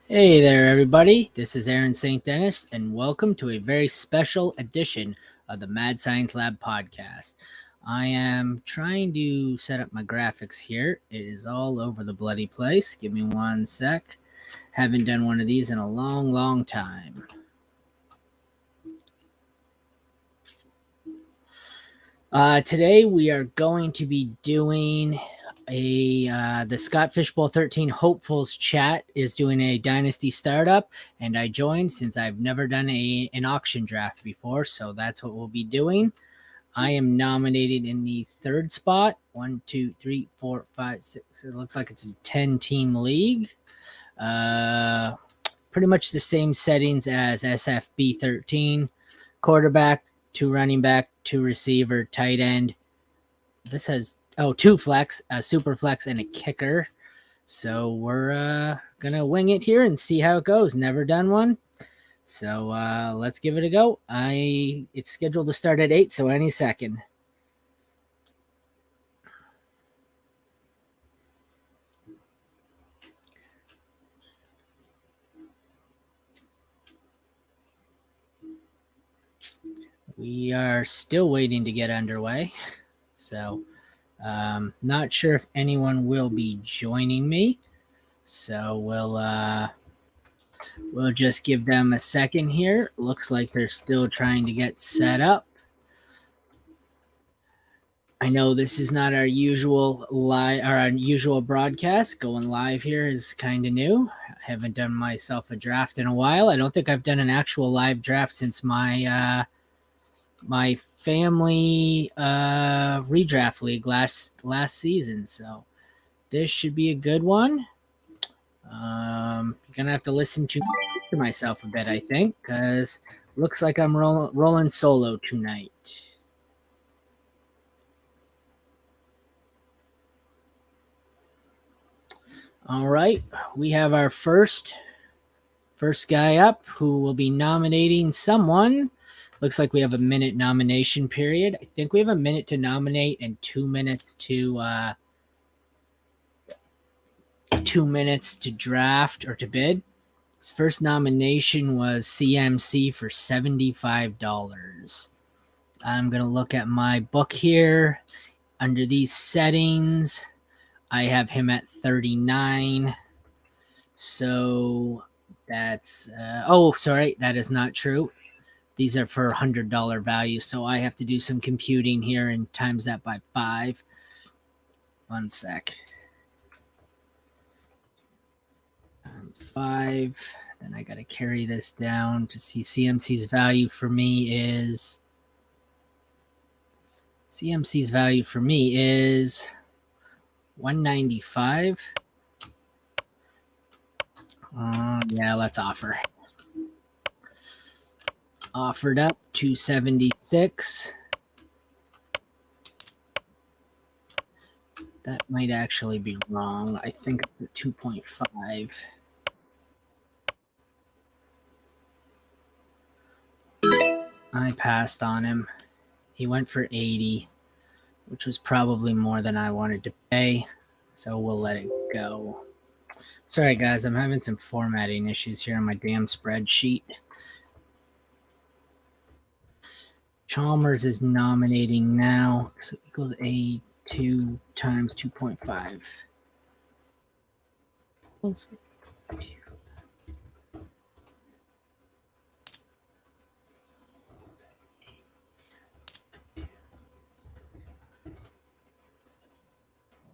Hey there, everybody. This is Aaron St. Dennis, and welcome to a very special edition of the Mad Science Lab podcast. I am trying to set up my graphics here. It is all over the bloody place. Give me one sec. Haven't done one of these in a long, long time. Today we are going to be doing the Scott Fishbowl 13 Hopefuls chat is doing a Dynasty startup, and I joined since I've never done an auction draft before, so that's what we'll be doing. I am nominated in the third spot. 1, 2, 3, 4, 5, 6. It looks like it's a 10-team league. Pretty much the same settings as SFB13. Quarterback, 2 running back, 2 receiver, tight end. This has 2 flex, a super flex, and a kicker. So we're gonna wing it here and see how it goes. Never done one, so let's give it a go. It's scheduled to start at 8, so any second. We are still waiting to get underway, so not sure if anyone will be joining me. So we'll just give them a second here. Looks like they're still trying to get set up. I know this is not our usual broadcast. Going live here is kind of new. I haven't done myself a draft in a while. I don't think I've done an actual live draft since my my family redraft league last season. So this should be a good one. You're gonna have to listen to myself a bit, I think, because looks like I'm rolling solo tonight. All right, we have our first guy up who will be nominating someone. Looks like we have a minute nomination period. I think we have a minute to nominate and 2 minutes to 2 minutes to draft or to bid. His first nomination was CMC for $75. I'm going to look at my book here. Under these settings, I have him at 39. So that's sorry, that is not true. These are for $100 value, so I have to do some computing here and times that by 5. One sec. Times 5. Then I got to carry this down to see CMC's value for me is. CMC's value for me is 195. Yeah, let's offer. Offered up 276. That might actually be wrong. I think it's a 2.5. I passed on him. He went for 80, which was probably more than I wanted to pay. So we'll let it go. Sorry, guys. I'm having some formatting issues here on my damn spreadsheet. Chalmers is nominating now. So it equals A2 times 2.5.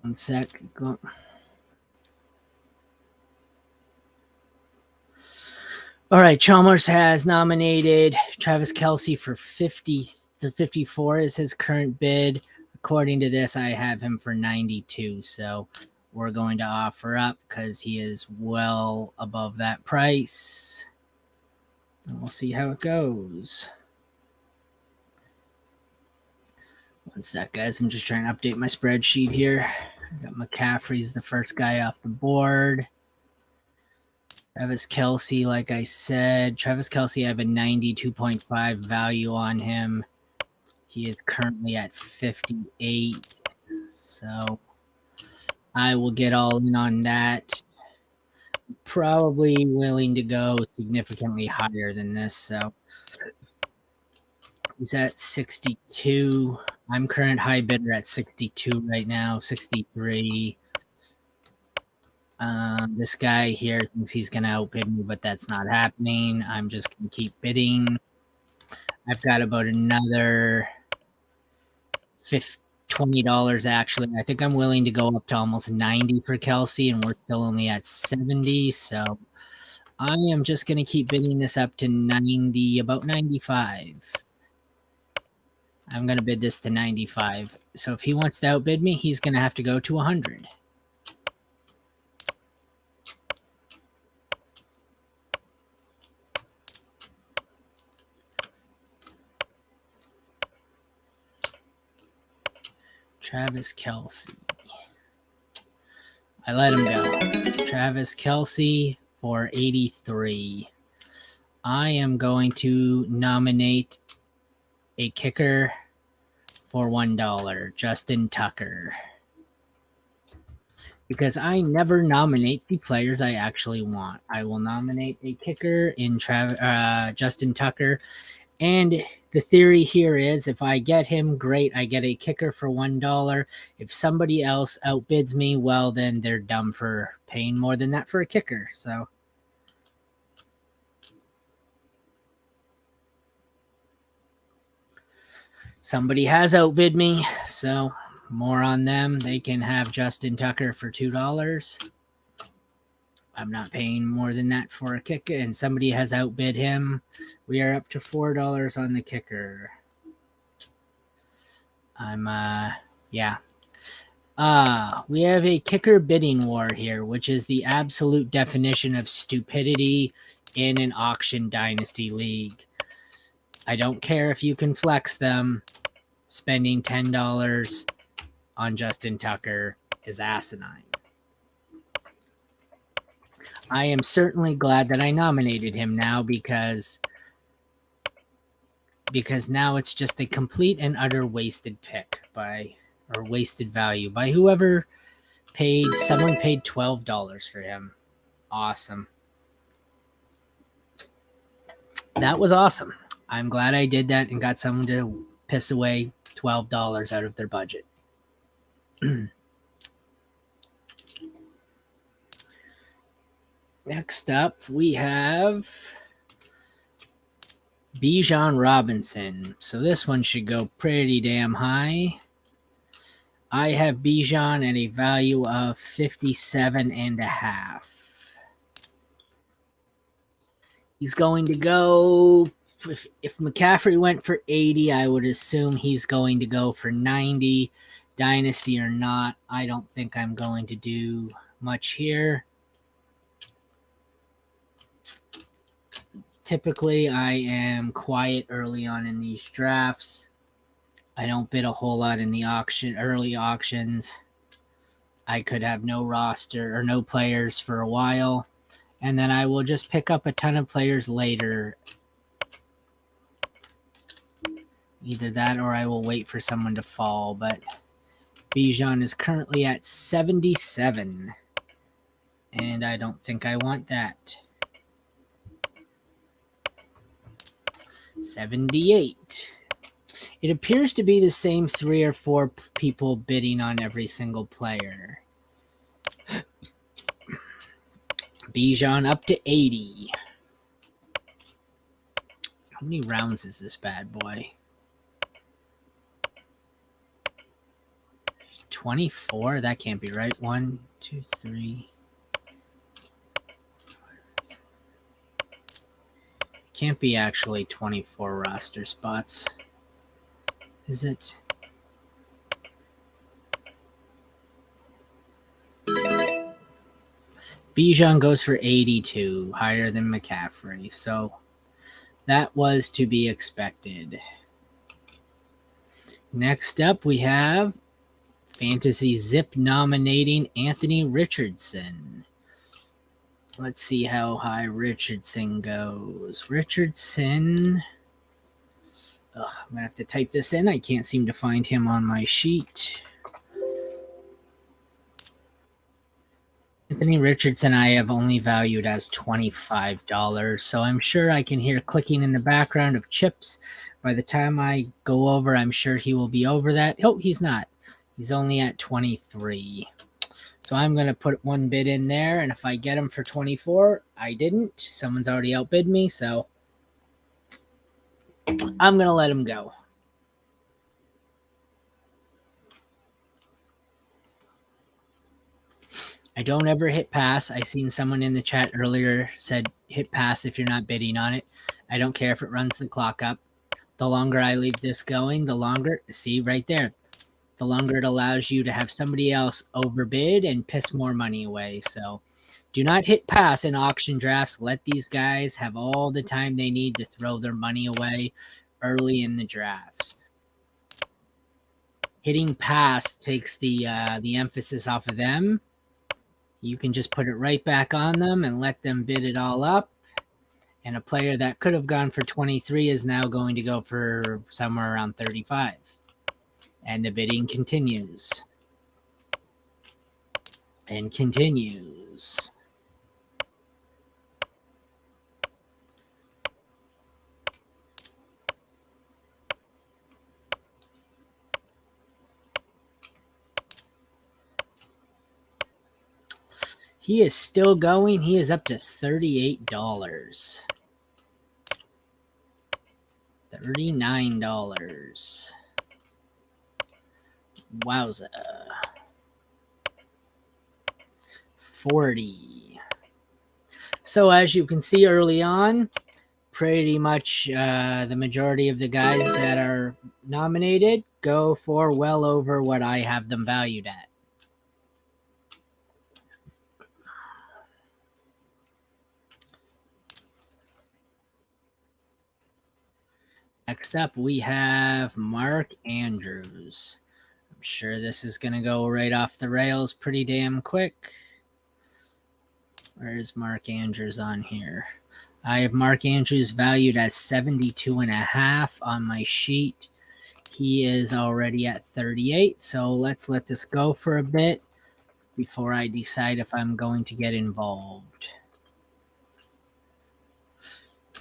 One sec. Go. All right, Chalmers has nominated Travis Kelce for 50 to 54 is his current bid. According to this, I have him for 92. So we're going to offer up because he is well above that price. And we'll see how it goes. One sec, guys. I'm just trying to update my spreadsheet here. I got McCaffrey's the first guy off the board. Travis Kelce, like I said, Travis Kelce, I have a 92.5 value on him. He is currently at 58. So I will get all in on that. probably willing to go significantly higher than this. So he's at 62. I'm current high bidder at 62 right now, 63. This guy here thinks he's going to outbid me, but that's not happening. I'm just going to keep bidding. I've got about another $20 actually. I think I'm willing to go up to almost 90 for Kelsey, and we're still only at 70. So I am just going to keep bidding this up to 90, about 95. I'm going to bid this to 95. So if he wants to outbid me, he's going to have to go to 100. Travis Kelsey. I let him go. Travis Kelsey for 83. I am going to nominate a kicker for $1, Justin Tucker. Because I never nominate the players I actually want. I will nominate a kicker in Justin Tucker. And the theory here is if I get him, great, I get a kicker for $1. If somebody else outbids me, well, then they're dumb for paying more than that for a kicker. So somebody has outbid me, so more on them. They can have Justin Tucker for $2. I'm not paying more than that for a kicker, and somebody has outbid him. We are up to $4 on the kicker. Yeah. We have a kicker bidding war here, which is the absolute definition of stupidity in an auction dynasty league. I don't care if you can flex them. Spending $10 on Justin Tucker is asinine. I am certainly glad that I nominated him now because now it's just a complete and utter wasted pick or wasted value by whoever paid. Someone paid $12 for him. Awesome. That was awesome. I'm glad I did that and got someone to piss away $12 out of their budget. Next up, we have Bijan Robinson. So this one should go pretty damn high. I have Bijan at a value of 57.5. He's going to go, if McCaffrey went for 80, I would assume he's going to go for 90. Dynasty or not, I don't think I'm going to do much here. Typically, I am quiet early on in these drafts. I don't bid a whole lot in the early auctions. I could have no roster or no players for a while, and then I will just pick up a ton of players later. Either that or I will wait for someone to fall, but Bijan is currently at 77, and I don't think I want that. 78. It appears to be the same 3 or 4 people bidding on every single player. Bijan up to 80. How many rounds is this bad boy? 24? That can't be right. 1, 2, 3. Can't be actually 24 roster spots. Is it? Bijan goes for 82, higher than McCaffrey. So that was to be expected. Next up, we have Fantasy Zip nominating Anthony Richardson. Let's see how high Richardson goes. Richardson. I'm going to have to type this in. I can't seem to find him on my sheet. Anthony Richardson I have only valued as $25, so I'm sure I can hear clicking in the background of chips. By the time I go over, I'm sure he will be over that. Oh, he's not. He's only at 23. So I'm going to put one bid in there, and if I get him for 24, I didn't. Someone's already outbid me, so I'm going to let him go. I don't ever hit pass. I seen someone in the chat earlier said hit pass if you're not bidding on it. I don't care if it runs the clock up. The longer I leave this going, the longer, see right there, the longer it allows you to have somebody else overbid and piss more money away. So do not hit pass in auction drafts. Let these guys have all the time they need to throw their money away early in the drafts. Hitting pass takes the emphasis off of them. You can just put it right back on them and let them bid it all up. And a player that could have gone for 23 is now going to go for somewhere around 35. And the bidding continues. And continues. He is still going. He is up to $38. $39. Wowza. 40. So as you can see early on, pretty much the majority of the guys that are nominated go for well over what I have them valued at. Next up, we have Mark Andrews. I'm sure this is going to go right off the rails pretty damn quick. Where's Mark Andrews on here? I have Mark Andrews valued at 72.5 on my sheet. He is already at 38, so let's let this go for a bit before I decide if I'm going to get involved.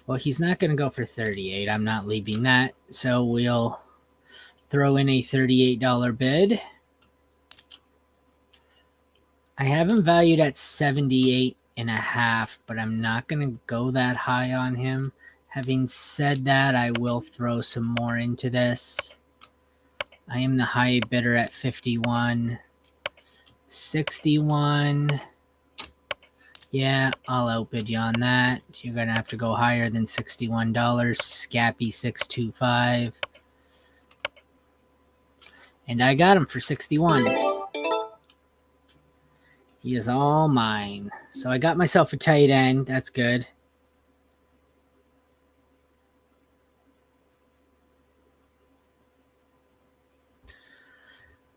Well, he's not going to go for 38. I'm not leaving that. So we'll throw in a $38 bid. I have him valued at 78.5, but I'm not going to go that high on him. Having said that, I will throw some more into this. I am the high bidder at 51. 61. Yeah, I'll outbid you on that. You're going to have to go higher than $61. Scappy 625. And I got him for 61. He is all mine. So I got myself a tight end. That's good.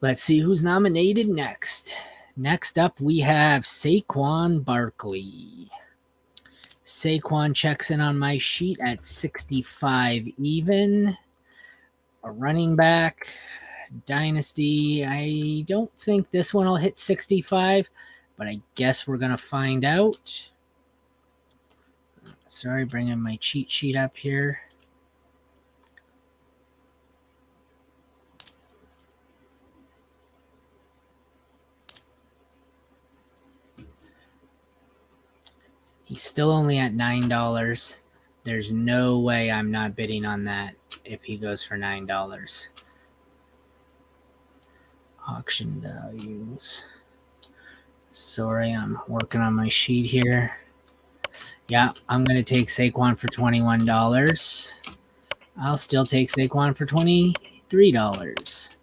Let's see who's nominated next. Next up, we have Saquon Barkley. Saquon checks in on my sheet at 65 even. A running back, Dynasty. I don't think this one will hit 65, but I guess we're going to find out. Sorry, bringing my cheat sheet up here. He's still only at $9. There's no way I'm not bidding on that if he goes for $9. Auction values. Sorry, I'm working on my sheet here. Yeah, I'm going to take Saquon for $21. I'll still take Saquon for $23.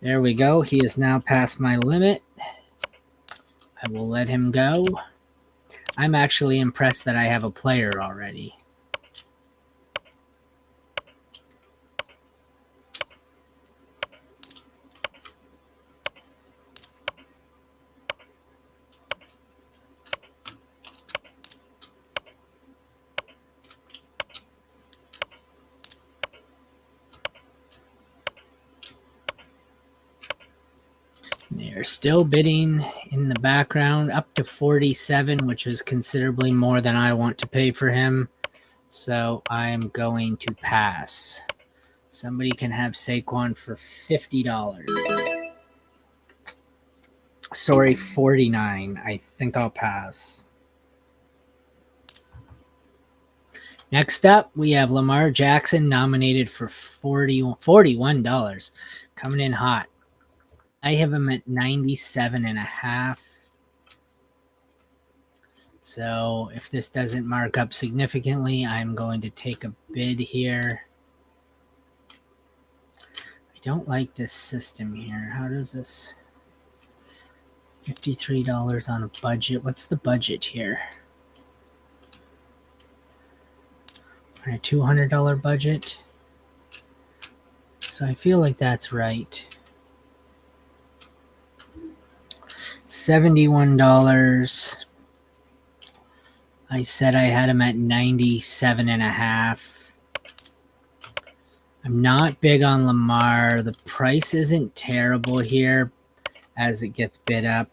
There we go. He is now past my limit. I will let him go. I'm actually impressed that I have a player already. They're still bidding in the background, up to 47, which is considerably more than I want to pay for him. So I'm going to pass. Somebody can have Saquon for $50. Sorry, 49. I think I'll pass. Next up, we have Lamar Jackson nominated for $41. Coming in hot. I have him at 97.5. So if this doesn't mark up significantly, I'm going to take a bid here. I don't like this system here. How does this... $53 on a budget. What's the budget here? A $200 budget. So I feel like that's right. $71. I said I had him at 97.5. I'm not big on Lamar. The price isn't terrible here as it gets bid up,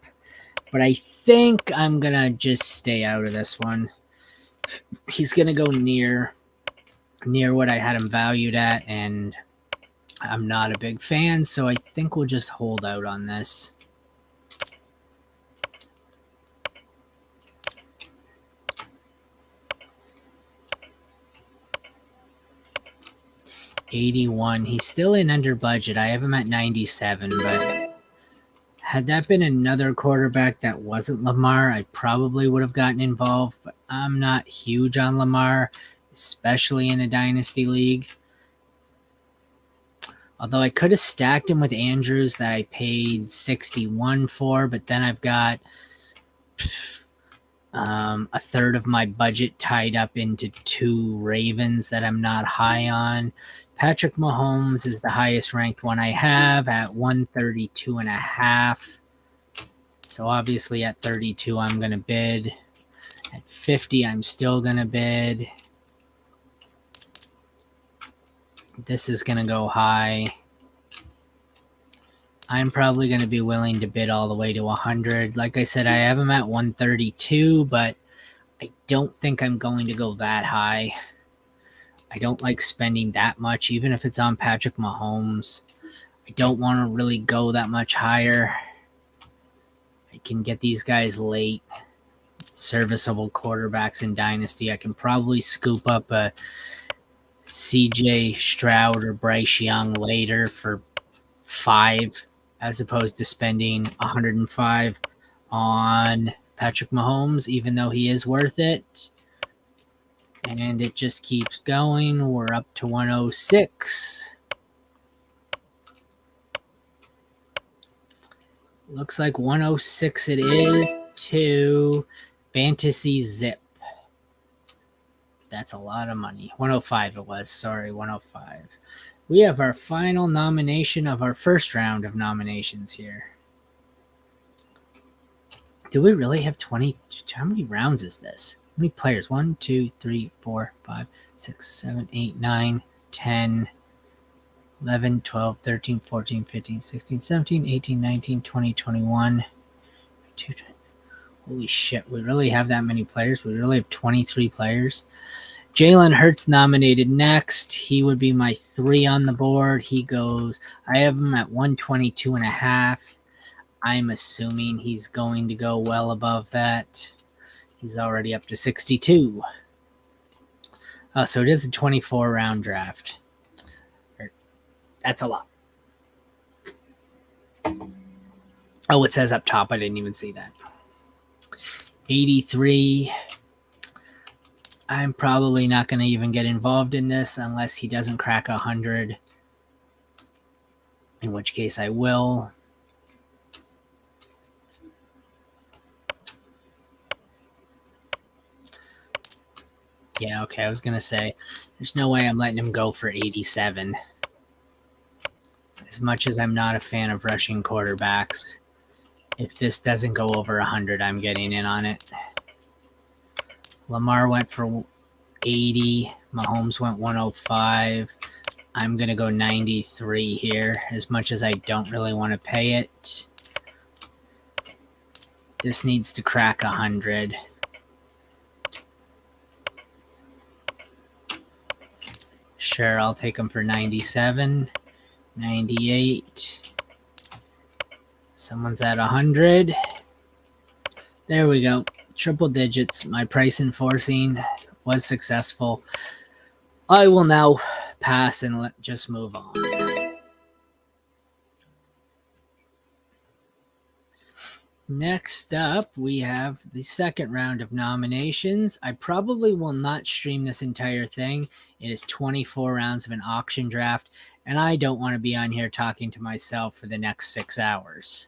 but I think I'm going to just stay out of this one. He's going to go near what I had him valued at, and I'm not a big fan, so I think we'll just hold out on this. $81. He's still in under budget. I have him at 97, but had that been another quarterback that wasn't Lamar, I probably would have gotten involved, but I'm not huge on Lamar, especially in a Dynasty League. Although I could have stacked him with Andrews that I paid 61 for, but then I've got a third of my budget tied up into two Ravens that I'm not high on. Patrick Mahomes is the highest ranked one I have at 132.5. So obviously at 32, I'm going to bid. At 50, I'm still going to bid. This is going to go high. I'm probably going to be willing to bid all the way to 100. Like I said, I have him at 132, but I don't think I'm going to go that high. I don't like spending that much, even if it's on Patrick Mahomes. I don't want to really go that much higher. I can get these guys late. Serviceable quarterbacks in Dynasty. I can probably scoop up a CJ Stroud or Bryce Young later for 5, as opposed to spending 105 on Patrick Mahomes, even though he is worth it. And it just keeps going. We're up to 106. Looks like 106 it is to Fantasy Zip. That's a lot of money. 105 it was. Sorry, 105. We have our final nomination of our first round of nominations here. Do we really have 20? How many rounds is this? How many players? 1, 2, 3, 4, 5, 6, 7, 8, 9, 10, 11, 12, 13, 14, 15, 16, 17, 18, 19, 20, 21. Holy shit, we really have that many players? We really have 23 players? Jalen Hurts nominated next. He would be my 3 on the board. He goes, I have him at 122.5. I'm assuming he's going to go well above that. He's already up to 62. Oh, so it is a 24-round draft. That's a lot. Oh, it says up top. I didn't even see that. 83. I'm probably not going to even get involved in this unless he doesn't crack 100. In which case I will. Yeah, okay, I was going to say, there's no way I'm letting him go for 87. As much as I'm not a fan of rushing quarterbacks, if this doesn't go over 100, I'm getting in on it. Lamar went for 80. Mahomes went 105. I'm going to go 93 here, as much as I don't really want to pay it. This needs to crack 100. Sure, I'll take him for 97, 98. Someone's at 100. There we go. Triple digits. My price enforcing was successful. I will now pass and just move on. Next up, we have the second round of nominations. I probably will not stream this entire thing. It is 24 rounds of an auction draft, and I don't want to be on here talking to myself for the next 6 hours.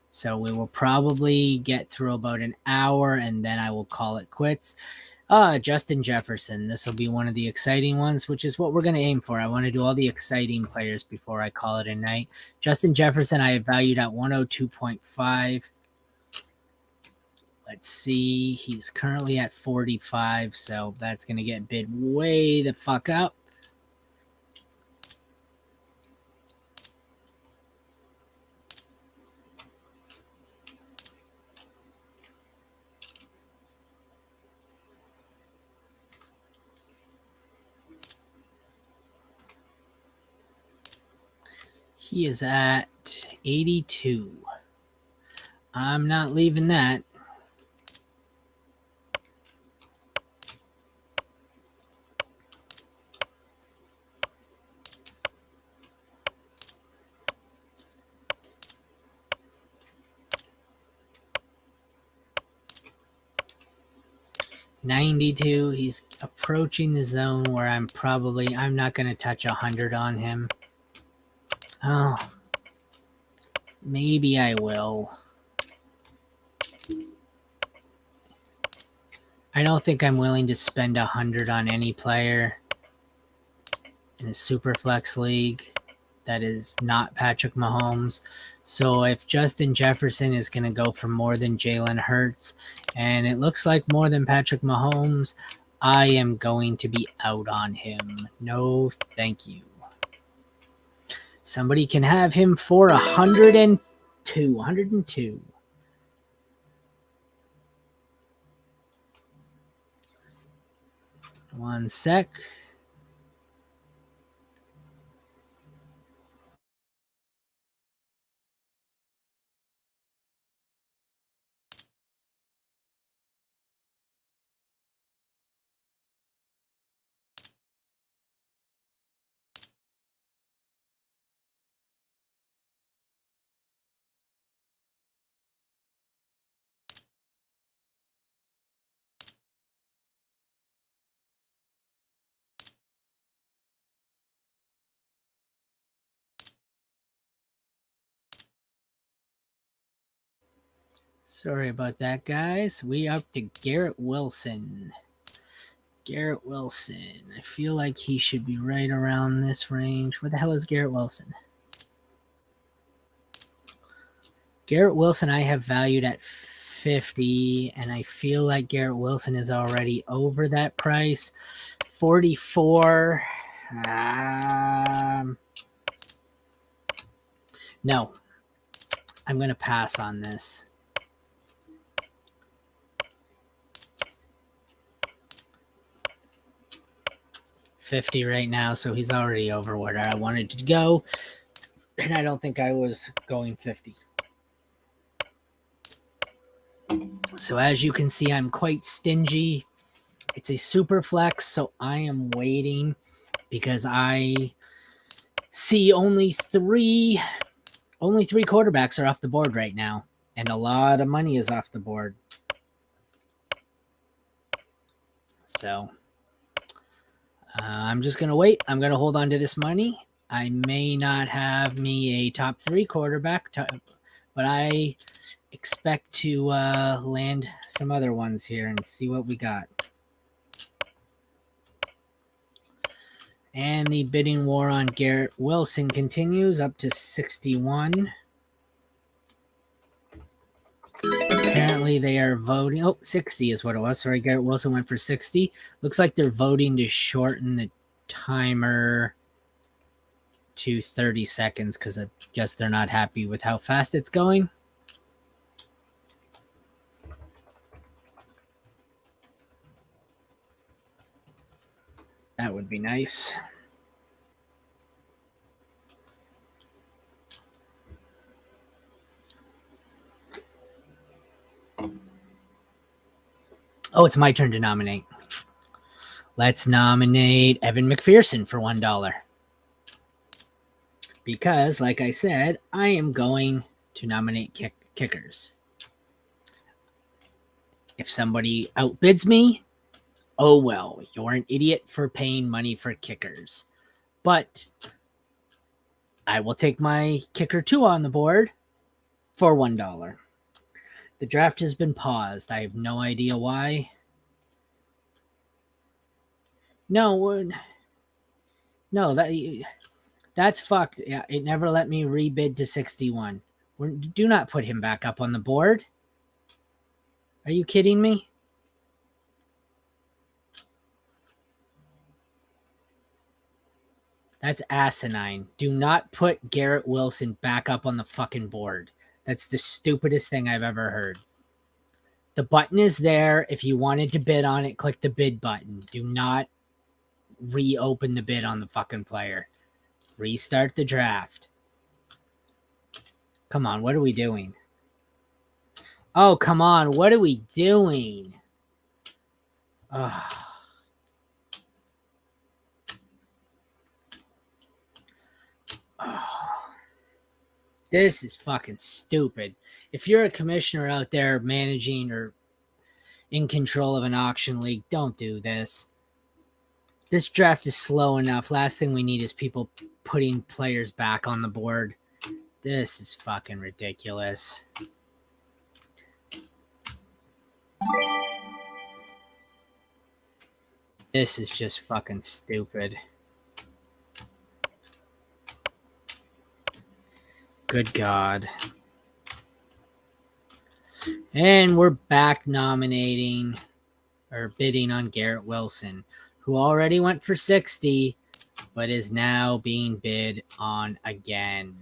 So we will probably get through about an hour, and then I will call it quits. Justin Jefferson. This will be one of the exciting ones, which is what we're going to aim for. I want to do all the exciting players before I call it a night. Justin Jefferson, I have valued at 102.5. Let's see. He's currently at 45, so that's going to get bid way the fuck up. He is at 82. I'm not leaving that. $92. He's approaching the zone where I'm not going to touch 100 on him. Oh, maybe I will. I don't think I'm willing to spend 100 on any player in a super flex league that is not Patrick Mahomes. So if Justin Jefferson is going to go for more than Jalen Hurts, and it looks like more than Patrick Mahomes, I am going to be out on him. No, thank you. Somebody can have him for 102. 102. One sec. Sorry about that, guys. We up to Garrett Wilson. Garrett Wilson. I feel like he should be right around this range. Where the hell is Garrett Wilson? Garrett Wilson I have valued at 50, and I feel like Garrett Wilson is already over that price. 44. No. I'm going to pass on this. $50 right now, so he's already over where I wanted to go, and I don't think I was going 50. So as you can see, I'm quite stingy. It's a super flex, so I am waiting because I see only three quarterbacks are off the board right now, and a lot of money is off the board. So I'm just going to wait. I'm going to hold on to this money. I may not have me a top 3 quarterback, but I expect to land some other ones here and see what we got. And the bidding war on Garrett Wilson continues up to 61. Apparently they are voting. Oh, 60 is what it was. Sorry, Garrett Wilson went for 60. Looks like they're voting to shorten the timer to 30 seconds because I guess they're not happy with how fast it's going. That would be nice. Oh, it's my turn to nominate. Let's nominate Evan McPherson for $1. Because, like I said, I am going to nominate kickers. If somebody outbids me, oh well, you're an idiot for paying money for kickers. But I will take my kicker 2 on the board for $1. The draft has been paused. I have no idea why. No, that's fucked. Yeah, it never let me rebid to 61. Do not put him back up on the board. Are you kidding me? That's asinine. Do not put Garrett Wilson back up on the fucking board. That's the stupidest thing I've ever heard. The button is there. If you wanted to bid on it, click the bid button. Do not reopen the bid on the fucking player. Restart the draft. Come on, what are we doing? Oh, come on, what are we doing? Oh. This is fucking stupid. If you're a commissioner out there managing or in control of an auction league, don't do this. This draft is slow enough. Last thing we need is people putting players back on the board. This is fucking ridiculous. This is just fucking stupid. Good God. And we're back nominating or bidding on Garrett Wilson, who already went for 60, but is now being bid on again.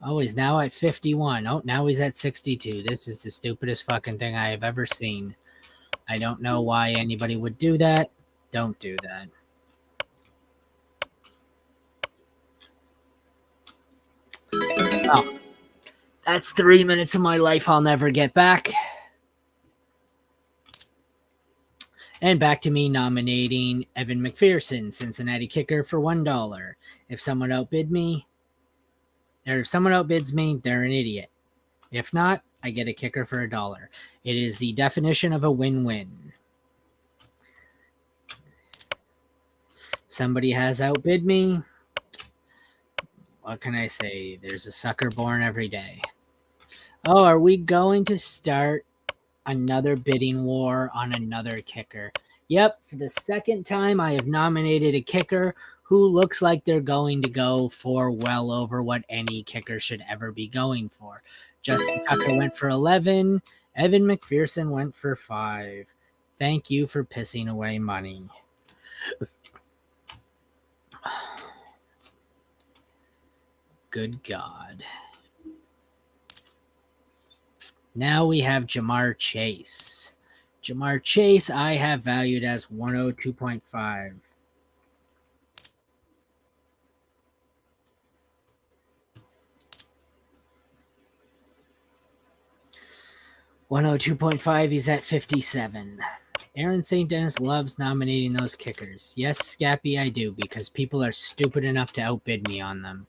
Oh, he's now at 51. Oh, now he's at 62. This is the stupidest fucking thing I have ever seen. I don't know why anybody would do that. Don't do that. Oh, that's 3 minutes of my life I'll never get back. And back to me nominating Evan McPherson, Cincinnati kicker, for $1. If someone outbids me, they're an idiot. If not, I get a kicker for $1. It is the definition of a win-win. Somebody has outbid me. What can I say? There's a sucker born every day. Oh, are we going to start another bidding war on another kicker? Yep, for the second time I have nominated a kicker who looks like they're going to go for well over what any kicker should ever be going for. Justin Tucker went for 11. Evan McPherson went for 5. Thank you for pissing away money. Good God. Now we have Jamar Chase. Jamar Chase, I have valued as 102.5. $102.5, he's at 57. Aaron St. Dennis loves nominating those kickers. Yes, Scappy, I do, because people are stupid enough to outbid me on them.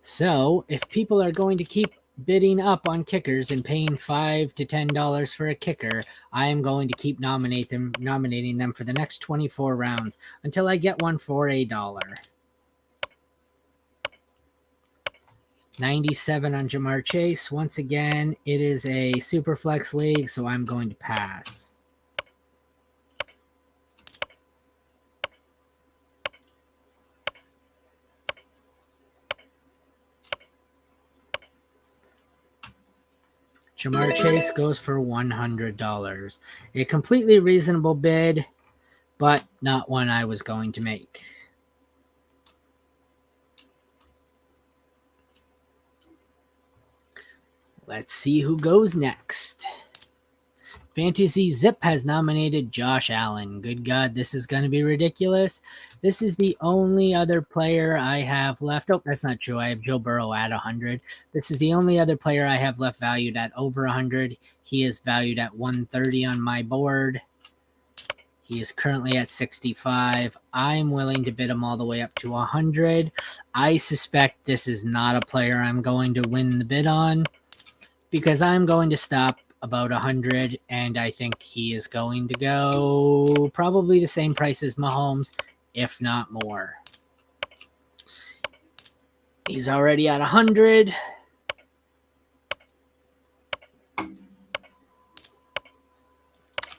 So, if people are going to keep bidding up on kickers and paying $5 to $10 for a kicker, I am going to keep nominating them for the next 24 rounds until I get one for $1. 97 on Jamar Chase. Once again, it is a super flex league, so I'm going to pass. Jamar Chase goes for $100. A completely reasonable bid, but not one I was going to make. Let's see who goes next. Fantasy Zip has nominated Josh Allen. Good God, this is going to be ridiculous. This is the only other player I have left. Oh, that's not true. I have Joe Burrow at 100. This is the only other player I have left valued at over 100. He is valued at 130 on my board. He is currently at 65. I'm willing to bid him all the way up to 100. I suspect this is not a player I'm going to win the bid on because I'm going to stop about 100, and I think he is going to go probably the same price as Mahomes, if not more. He's already at 100.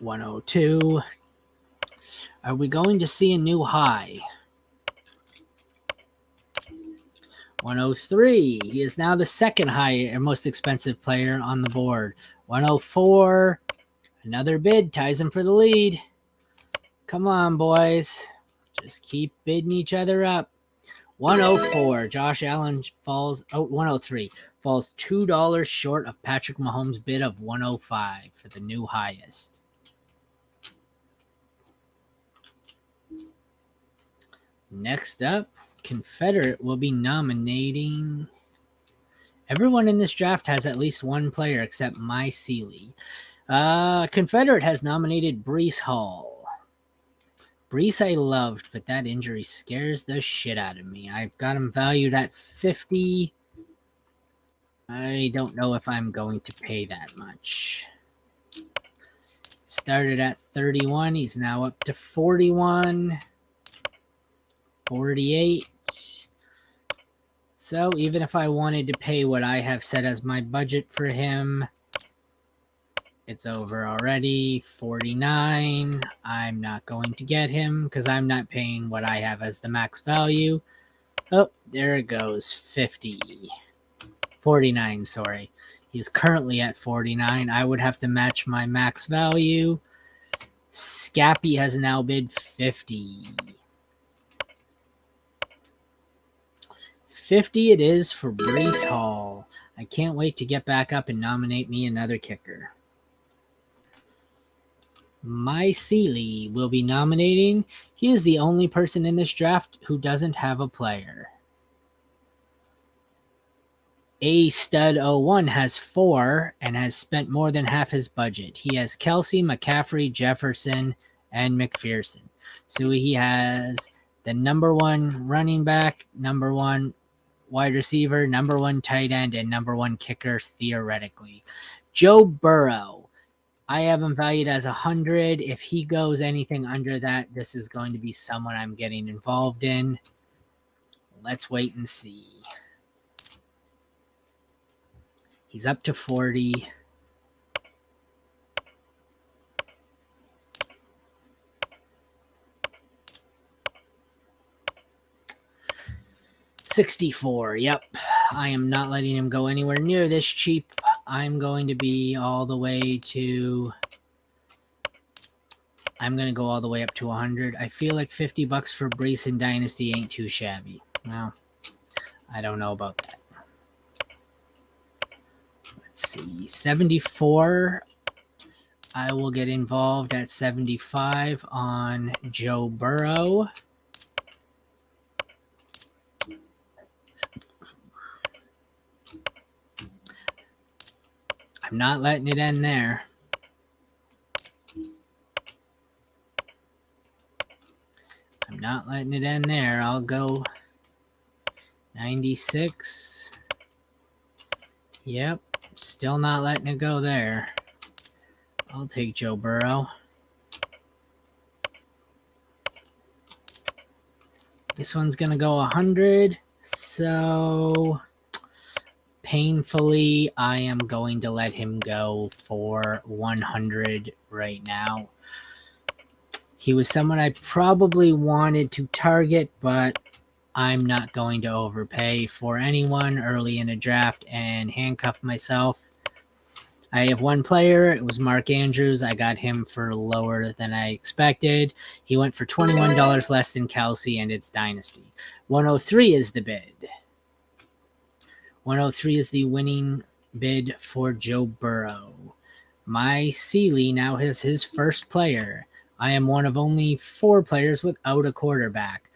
$102. Are we going to see a new high? 103. He is now the second high or most expensive player on the board. 104. Another bid ties him for the lead. Come on, boys. Just keep bidding each other up. 104. Josh Allen falls. 103. Falls $2 short of Patrick Mahomes' bid of 105 for the new highest. Next up, Confederate will be nominating. Everyone in this draft has at least one player except my Sealy. Confederate has nominated Breece Hall. Breece I loved, but that injury scares the shit out of me. I've got him valued at 50. I don't know if I'm going to pay that much. Started at 31. He's now up to 41. 48. So even if I wanted to pay what I have set as my budget for him, it's over already. 49. I'm not going to get him because I'm not paying what I have as the max value. Oh, there it goes. 50. 49, sorry. He's currently at 49. I would have to match my max value. Scappy has now bid 50. 50 it is for Breece Hall. I can't wait to get back up and nominate me another kicker. My Sealy will be nominating. He is the only person in this draft who doesn't have a player. A Stud 01 has 4 and has spent more than half his budget. He has Kelsey, McCaffrey, Jefferson, and McPherson. So he has the number 1 running back, number 1 wide receiver, number 1 tight end, and number 1 kicker, theoretically. Joe Burrow. I have him valued as 100. If he goes anything under that, this is going to be someone I'm getting involved in. Let's wait and see. He's up to 40. $64. Yep. I am not letting him go anywhere near this cheap. I'm going to be all the way to... I'm going to go all the way up to 100. I feel like $50 for Breece and Dynasty ain't too shabby. Well, I don't know about that. Let's see. 74. I will get involved at 75 on Joe Burrow. I'm not letting it end there. I'm not letting it end there. I'll go 96. Yep. Still not letting it go there. I'll take Joe Burrow. This one's going to go 100. So... painfully, I am going to let him go for 100 right now. He was someone I probably wanted to target, but I'm not going to overpay for anyone early in a draft and handcuff myself. I have one player. It was Mark Andrews. I got him for lower than I expected. He went for $21 less than Kelsey, and it's Dynasty. 103 is the bid. 103 is the winning bid for Joe Burrow. My Sealy now has his first player. I am one of only 4 players without a quarterback.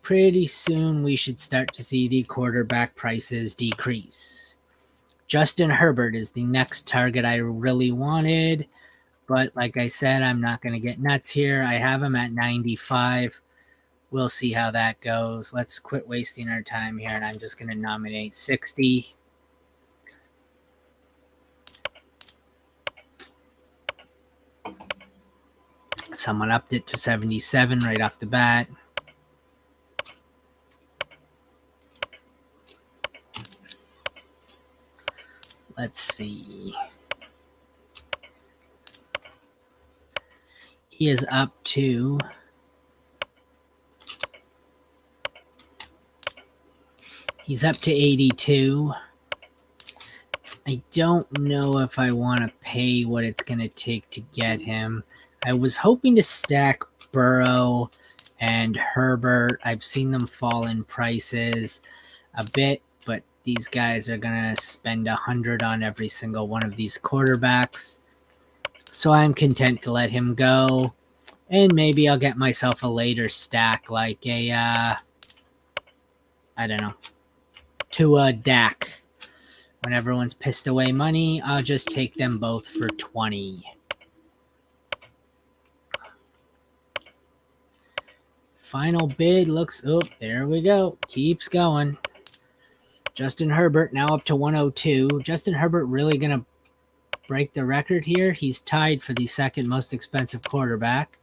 Pretty soon we should start to see the quarterback prices decrease. Justin Herbert is the next target I really wanted, but like I said, I'm not going to get nuts here. I have him at 95. We'll see how that goes. Let's quit wasting our time here, and I'm just going to nominate 60. Someone upped it to 77 right off the bat. Let's see. He is up to He's up to 82. I don't know if I want to pay what it's going to take to get him. I was hoping to stack Burrow and Herbert. I've seen them fall in prices a bit, but these guys are going to spend 100 on every single one of these quarterbacks. So I'm content to let him go. And maybe I'll get myself a later stack like a, I don't know, to a Dak. When everyone's pissed away money, I'll just take them both for 20. Final bid looks, oh, there we go. Keeps going. Justin Herbert now up to 102. Justin Herbert really going to break the record here. He's tied for the second most expensive quarterback.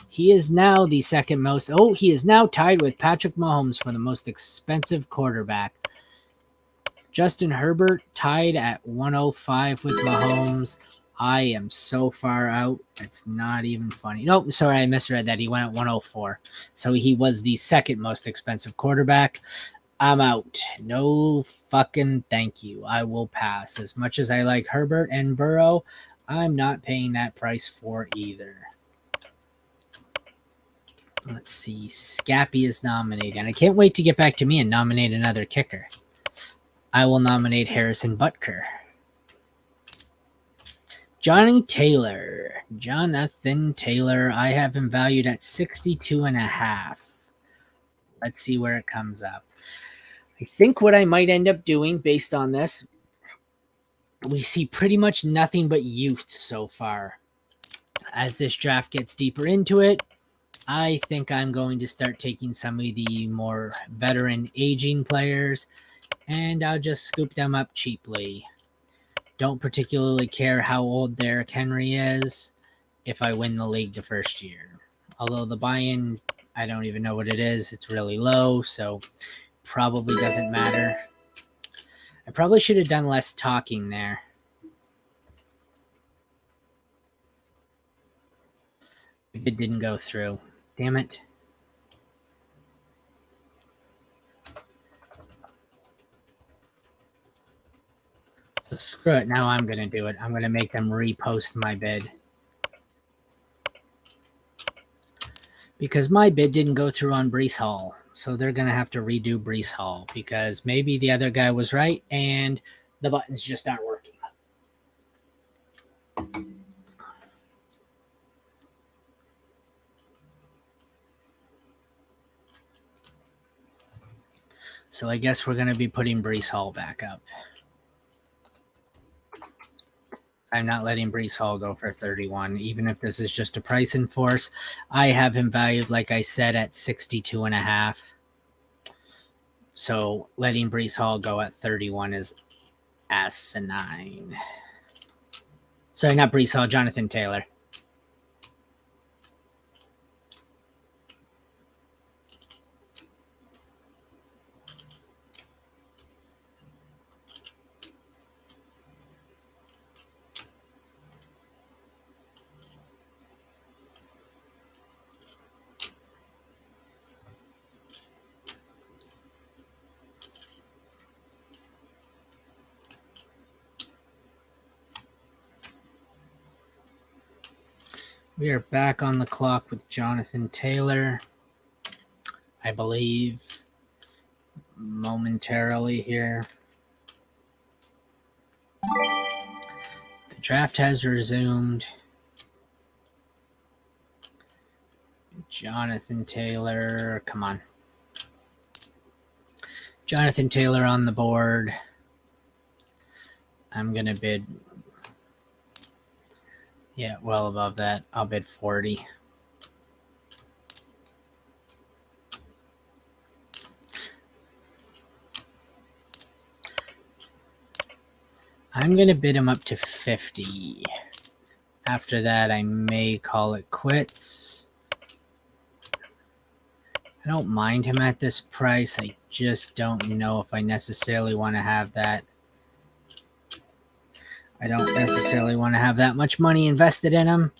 He is now the second most, he is now tied with Patrick Mahomes for the most expensive quarterback. Justin Herbert tied at 105 with Mahomes. I am so far out. It's not even funny. Nope, sorry, I misread that. He went at 104. So he was the second most expensive quarterback. I'm out. No fucking thank you. I will pass. As much as I like Herbert and Burrow, I'm not paying that price for either. Let's see. Scappy is nominated. And I can't wait to get back to me and nominate another kicker. I will nominate Harrison Butker. Jonathan Taylor. I have him valued at 62.5. Let's see where it comes up. I think what I might end up doing based on this, we see pretty much nothing but youth so far. As this draft gets deeper into it, I think I'm going to start taking some of the more veteran aging players, and I'll just scoop them up cheaply. Don't particularly care how old Derrick Henry is if I win the league the first year. Although the buy-in, I don't even know what it is. It's really low, so probably doesn't matter. I probably should have done less talking there. It didn't go through. Damn it. So screw it. Now I'm going to do it. I'm going to make them repost my bid. Because my bid didn't go through on Breece Hall. So they're going to have to redo Breece Hall. Because maybe the other guy was right and the buttons just aren't working. So I guess we're going to be putting Breece Hall back up. I'm not letting Breece Hall go for 31, even if this is just a price in force. I have him valued, like I said, at 62.5. So letting Breece Hall go at 31 is asinine. Sorry, not Breece Hall, Jonathan Taylor. We are back on the clock with Jonathan Taylor. I believe momentarily here. The Draft has resumed. Jonathan Taylor, come on. Jonathan Taylor on the board. I'm going to bid, yeah, well above that. I'll bid 40. I'm going to bid him up to 50. After that, I may call it quits. I don't mind him at this price. I just don't know if I necessarily want to have that. I don't necessarily want to have that much money invested in him.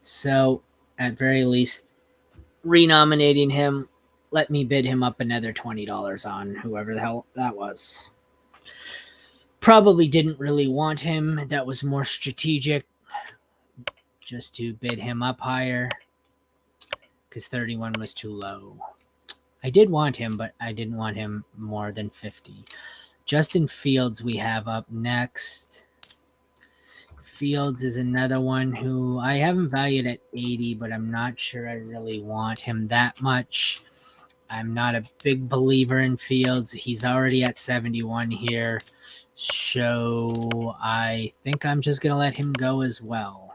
So, at very least, renominating him, let me bid him up another $20 on whoever the hell that was. Probably didn't really want him. That was more strategic, just to bid him up higher, because 31 was too low. I did want him, but I didn't want him more than 50. Justin Fields we have up next. Fields is another one who I haven't valued at 80, but I'm not sure I really want him that much. I'm not a big believer in Fields. He's already at 71 here. So I think I'm just going to let him go as well.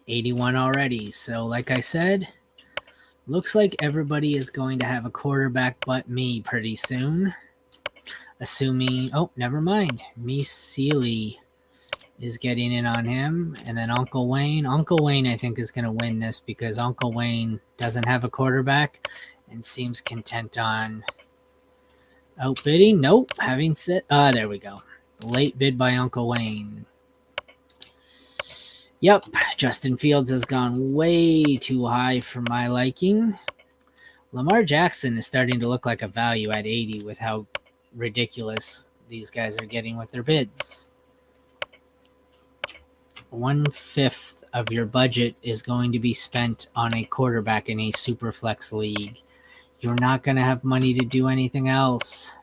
$81 already. So like I said, looks like everybody is going to have a quarterback but me pretty soon. Assuming, oh, never mind. Me Sealy is getting in on him. And then Uncle Wayne. Uncle Wayne, I think, is going to win this because Uncle Wayne doesn't have a quarterback and seems content on outbidding. Nope. Having said, there we go. Late bid by Uncle Wayne. Yep. Justin Fields has gone way too high for my liking. Lamar Jackson is starting to look like a value at 80 with how ridiculous these guys are getting with their bids. 1/5 of your budget is going to be spent on a quarterback in a super flex league. You're not going to have money to do anything else.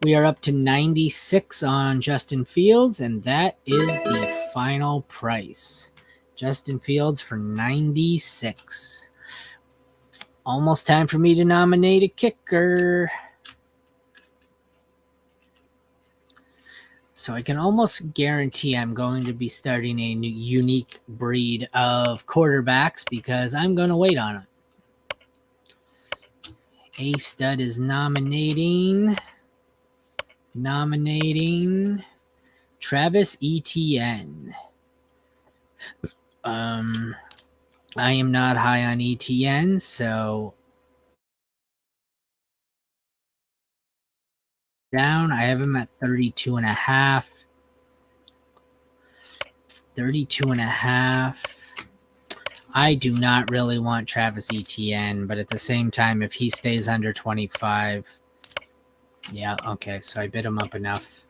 We are up to 96 on Justin Fields, and that is the final price. Justin Fields for 96. Almost time for me to nominate a kicker. So I can almost guarantee I'm going to be starting a new unique breed of quarterbacks because I'm going to wait on it. A-Stud is nominating Travis Etienne. I am not high on Etienne, so down. I have him at 32.5. 32.5. I do not really want Travis Etienne, but at the same time, if he stays under 25, yeah, okay, so I bid him up enough.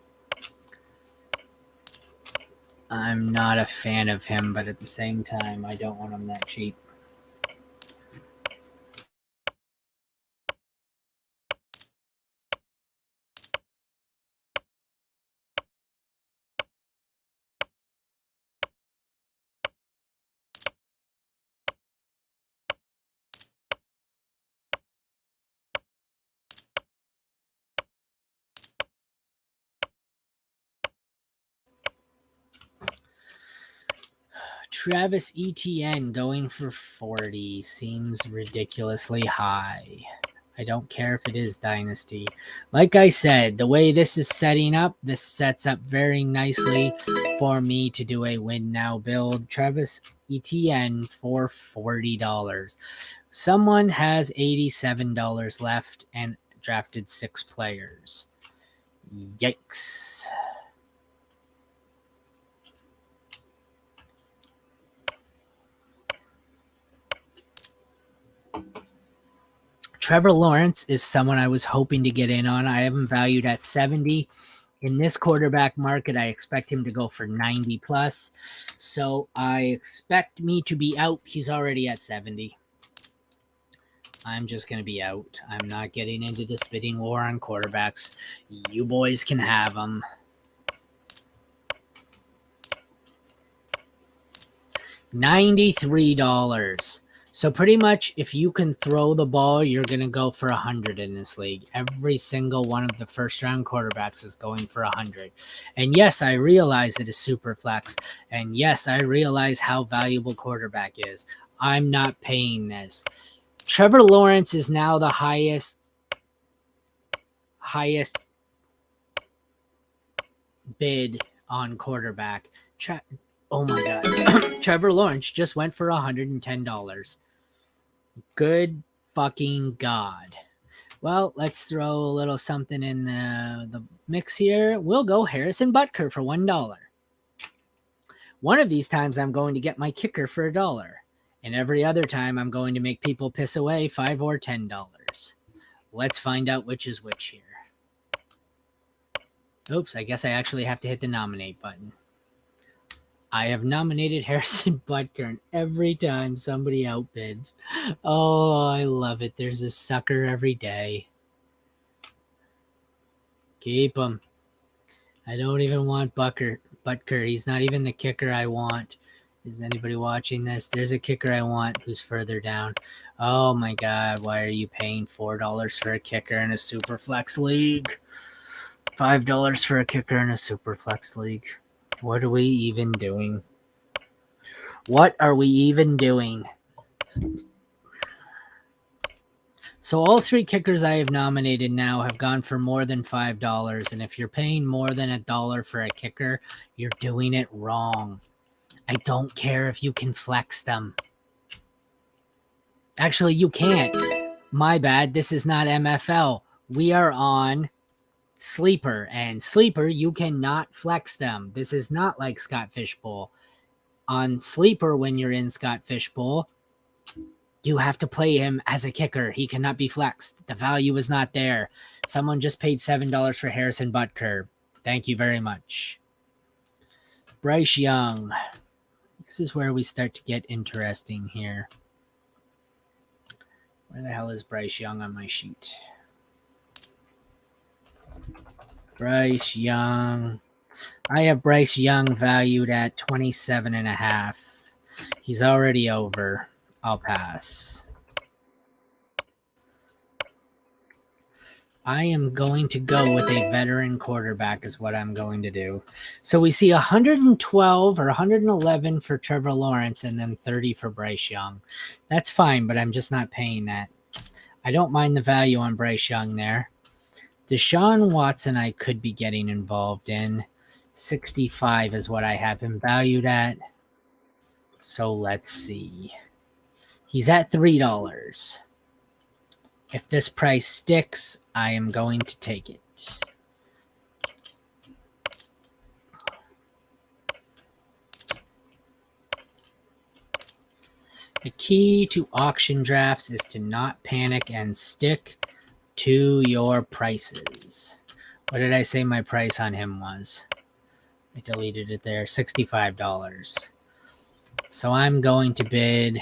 I'm not a fan of him, but at the same time, I don't want him that cheap. Travis Etienne going for 40 seems ridiculously high. I don't care if it is Dynasty. Like I said, the way this is setting up, this sets up very nicely for me to do a win now build. Travis Etienne for $40. Someone has $87 left and drafted 6 players. Yikes. Trevor Lawrence is someone I was hoping to get in on. I have him valued at 70. In this quarterback market, I expect him to go for 90 plus. So I expect me to be out. He's already at 70. I'm just going to be out. I'm not getting into this bidding war on quarterbacks. You boys can have them. $93. So pretty much if you can throw the ball, you're going to go for 100 in this league. Every single one of the first round quarterbacks is going for 100. And yes, I realize it is super flex. And yes, I realize how valuable quarterback is. I'm not paying this. Trevor Lawrence is now the highest bid on quarterback. Oh my God. Trevor Lawrence just went for $110. Good fucking God. Well, let's throw a little something in the mix here. We'll go Harrison Butker for $1. One of these times I'm going to get my kicker for $1. And every other time I'm going to make people piss away $5 or $10. Let's find out which is which here. Oops, I guess I actually have to hit the nominate button. I have nominated Harrison Butker, and every time somebody outbids. Oh, I love it. There's a sucker every day. Keep him. I don't even want Butker. He's not even the kicker I want. Is anybody watching this? There's a kicker I want who's further down. Oh my God, why are you paying $4 for a kicker in a super flex league? $5 for a kicker in a super flex league. What are we even doing? What are we even doing? So all three kickers I have nominated now have gone for more than $5. And if you're paying more than $1 for a kicker, you're doing it wrong. I don't care if you can flex them. Actually, you can't. My bad. This is not MFL. We are on Sleeper, and Sleeper, you cannot flex them. This is not like Scott Fishbowl. On Sleeper, when you're in Scott Fishbowl, you have to play him as a kicker. He cannot be flexed. The value is not there. Someone just paid $7 for Harrison Butker. Thank you very much. Bryce Young. This is where we start to get interesting here. Where the hell is Bryce Young on my sheet? Bryce Young. I have Bryce Young valued at 27.5. He's already over. I'll pass. I am going to go with a veteran quarterback is what I'm going to do. So we see 112 or 111 for Trevor Lawrence and then 30 for Bryce Young. That's fine, but I'm just not paying that. I don't mind the value on Bryce Young there. Deshaun Watson I could be getting involved in. 65 is what I have him valued at. So let's see. He's at $3. If this price sticks, I am going to take it. The key to auction drafts is to not panic and stick to your prices. What did I say my price on him was? I deleted it there. $65. So I'm going to bid.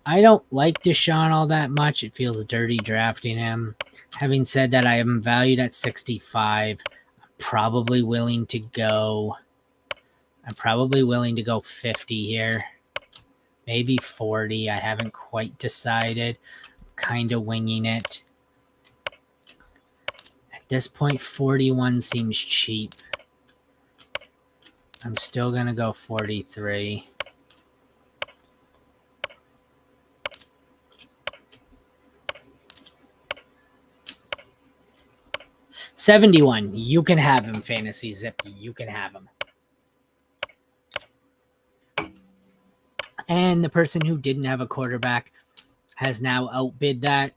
I don't like Deshaun all that much. It feels dirty drafting him. Having said that, I have him valued at 65. I'm probably willing to go 50 here. Maybe 40. I haven't quite decided. Kind of winging it. At this point, 41 seems cheap. I'm still going to go 43. $71. You can have him, Fantasy Zip. You can have him. And the person who didn't have a quarterback has now outbid that.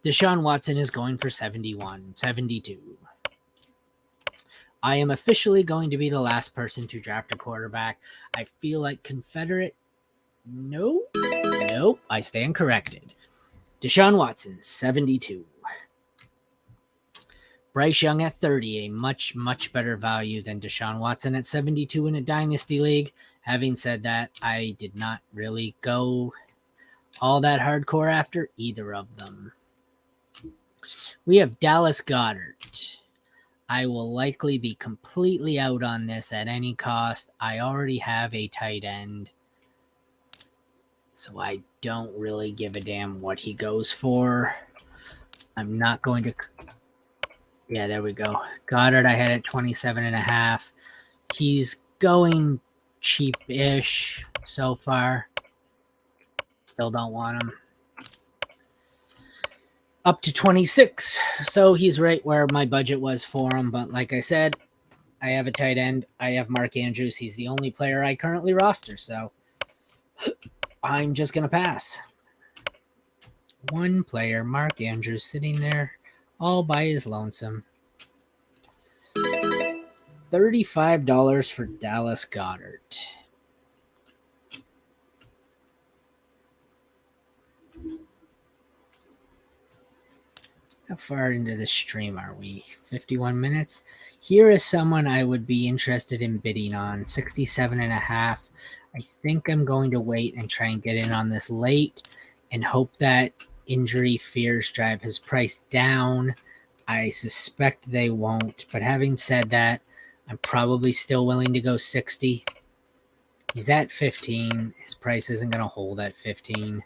Deshaun Watson is going for 71, 72. I am officially going to be the last person to draft a quarterback. I feel like Confederate. Nope, I stand corrected. Deshaun Watson, 72. Bryce Young at 30, a much, much better value than Deshaun Watson at 72 in a Dynasty League. Having said that, I did not really go all that hardcore after either of them. We have Dallas Goedert. I will likely be completely out on this at any cost. I already have a tight end, so I don't really give a damn what he goes for. I'm not going to... Yeah, there we go. Goddard I had at 27.5. He's going cheap-ish so far. Still don't want him. Up to 26. So he's right where my budget was for him. But like I said, I have a tight end. I have Mark Andrews. He's the only player I currently roster. So I'm just going to pass. One player, Mark Andrews, sitting there all by his lonesome. $35 for Dallas Goedert. How far into the stream are we? 51 minutes. Here is someone I would be interested in bidding on. 67.5. I think I'm going to wait and try and get in on this late and hope that injury fears drive his price down. I suspect they won't. But having said that, I'm probably still willing to go 60. He's at 15. His price isn't going to hold at 15.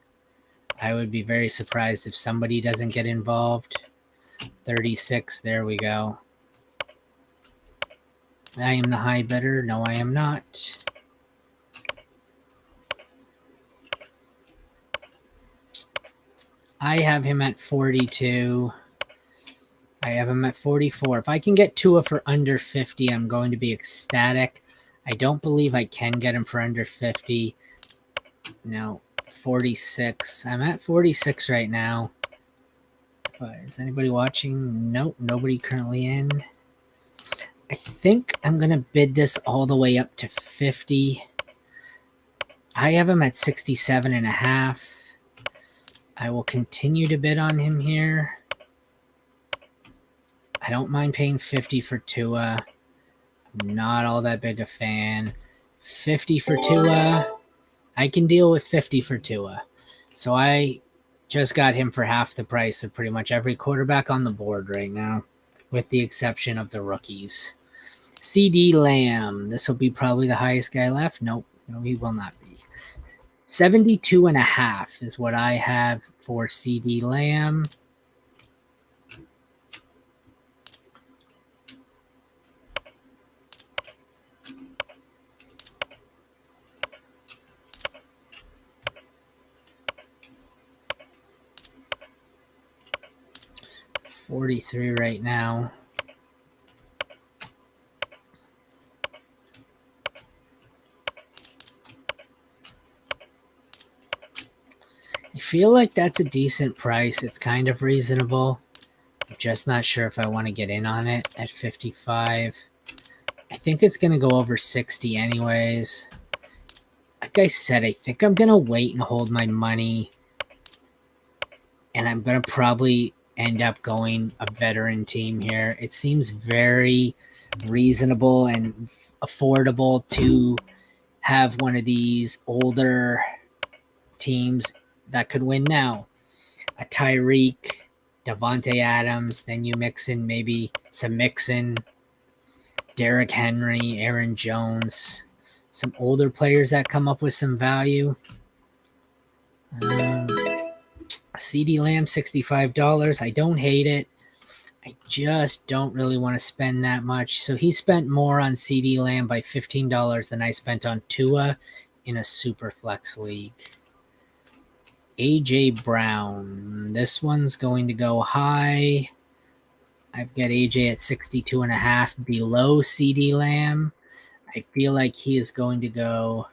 I would be very surprised if somebody doesn't get involved. 36, there we go. I am the high bidder. No, I am not. I have him at 42. I have him at 44. If I can get Tua for under 50, I'm going to be ecstatic. I don't believe I can get him for under 50. No, 46. I'm at 46 right now. Is anybody watching? Nope, nobody currently in. I think I'm going to bid this all the way up to 50. I have him at 67.5. I will continue to bid on him here. I don't mind paying 50 for Tua. I'm not all that big a fan. 50 for Tua. I can deal with 50 for Tua. So I just got him for half the price of pretty much every quarterback on the board right now, with the exception of the rookies. CD Lamb. This will be probably the highest guy left. Nope. No, he will not be. 72.5 is what I have for CD Lamb. $43 right now. I feel like that's a decent price. It's kind of reasonable. I'm just not sure if I want to get in on it at 55. I think it's going to go over 60 anyways. Like I said, I think I'm going to wait and hold my money. And I'm going to probably end up going a veteran team here. It seems very reasonable and affordable to have one of these older teams that could win now. A Tyreek, Devontae Adams, then you mix in maybe some Mixon, Derrick Henry, Aaron Jones, some older players that come up with some value. CD Lamb, $65. I don't hate it. I just don't really want to spend that much. So he spent more on CD Lamb by $15 than I spent on Tua in a super flex league. AJ Brown. This one's going to go high. I've got AJ at 62.5 below CD Lamb. I feel like he is going to go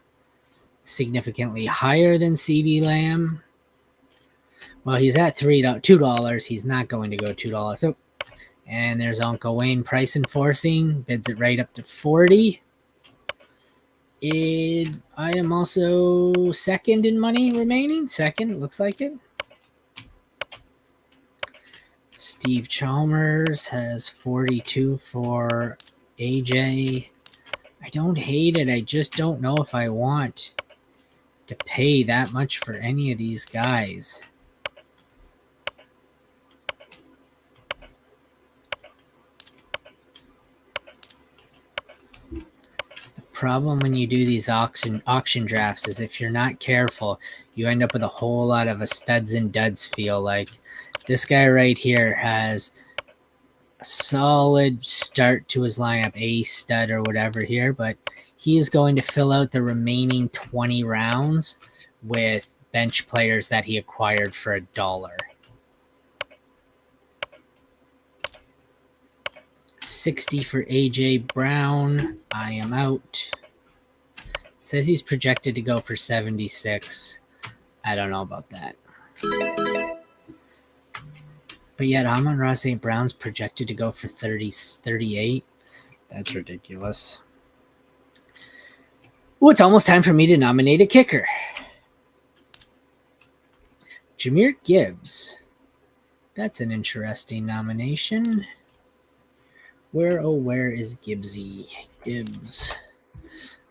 significantly higher than CD Lamb. Well, he's at $2. He's not going to go $2. So, and there's Uncle Wayne price enforcing. Bids it right up to 40. I am also second in money remaining. Second, looks like it. Steve Chalmers has 42 for AJ. I don't hate it. I just don't know if I want to pay that much for any of these guys. The problem when you do these auction drafts is if you're not careful, you end up with a whole lot of a studs and duds feel. Like this guy right here has a solid start to his lineup, a stud or whatever here, but he is going to fill out the remaining 20 rounds with bench players that he acquired for $1. 60 for AJ Brown. I am out. It says he's projected to go for 76. I don't know about that. But yet Amon-Ra St. Brown's projected to go for 38. That's ridiculous. Oh, it's almost time for me to nominate a kicker. Jahmyr Gibbs. That's an interesting nomination. Where is Gibbsy? Gibbs.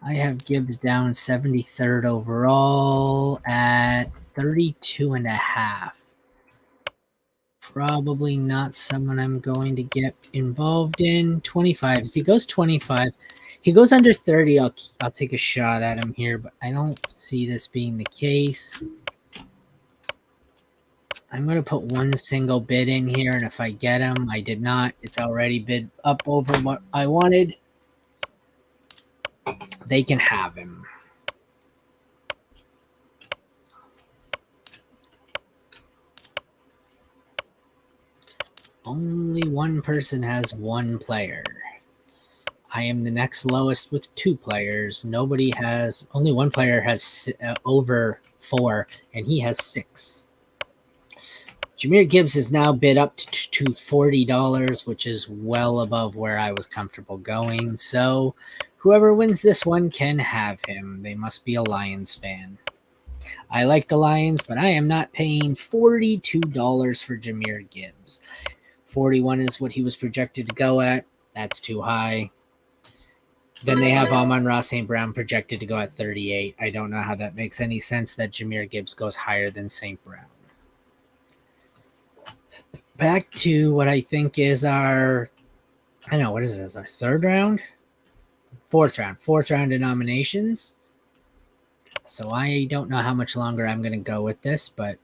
I have Gibbs down 73rd overall at 32.5. Probably not someone I'm going to get involved in. 25. If he goes 25, he goes under 30, I'll take a shot at him here, but I don't see this being the case. I'm going to put one single bid in here, and if I get him, I did not. It's already bid up over what I wanted. They can have him. Only one person has one player. I am the next lowest with 2 players. Only one player has over 4, and he has 6. Jahmyr Gibbs is now bid up to $40, which is well above where I was comfortable going. So whoever wins this one can have him. They must be a Lions fan. I like the Lions, but I am not paying $42 for Jahmyr Gibbs. 41 is what he was projected to go at. That's too high. Then they have Amon-Ra St. Brown projected to go at 38. I don't know how that makes any sense that Jahmyr Gibbs goes higher than St. Brown. Back to what I think is our, I don't know, what is this, our third round? Fourth round of nominations. So I don't know how much longer I'm going to go with this, but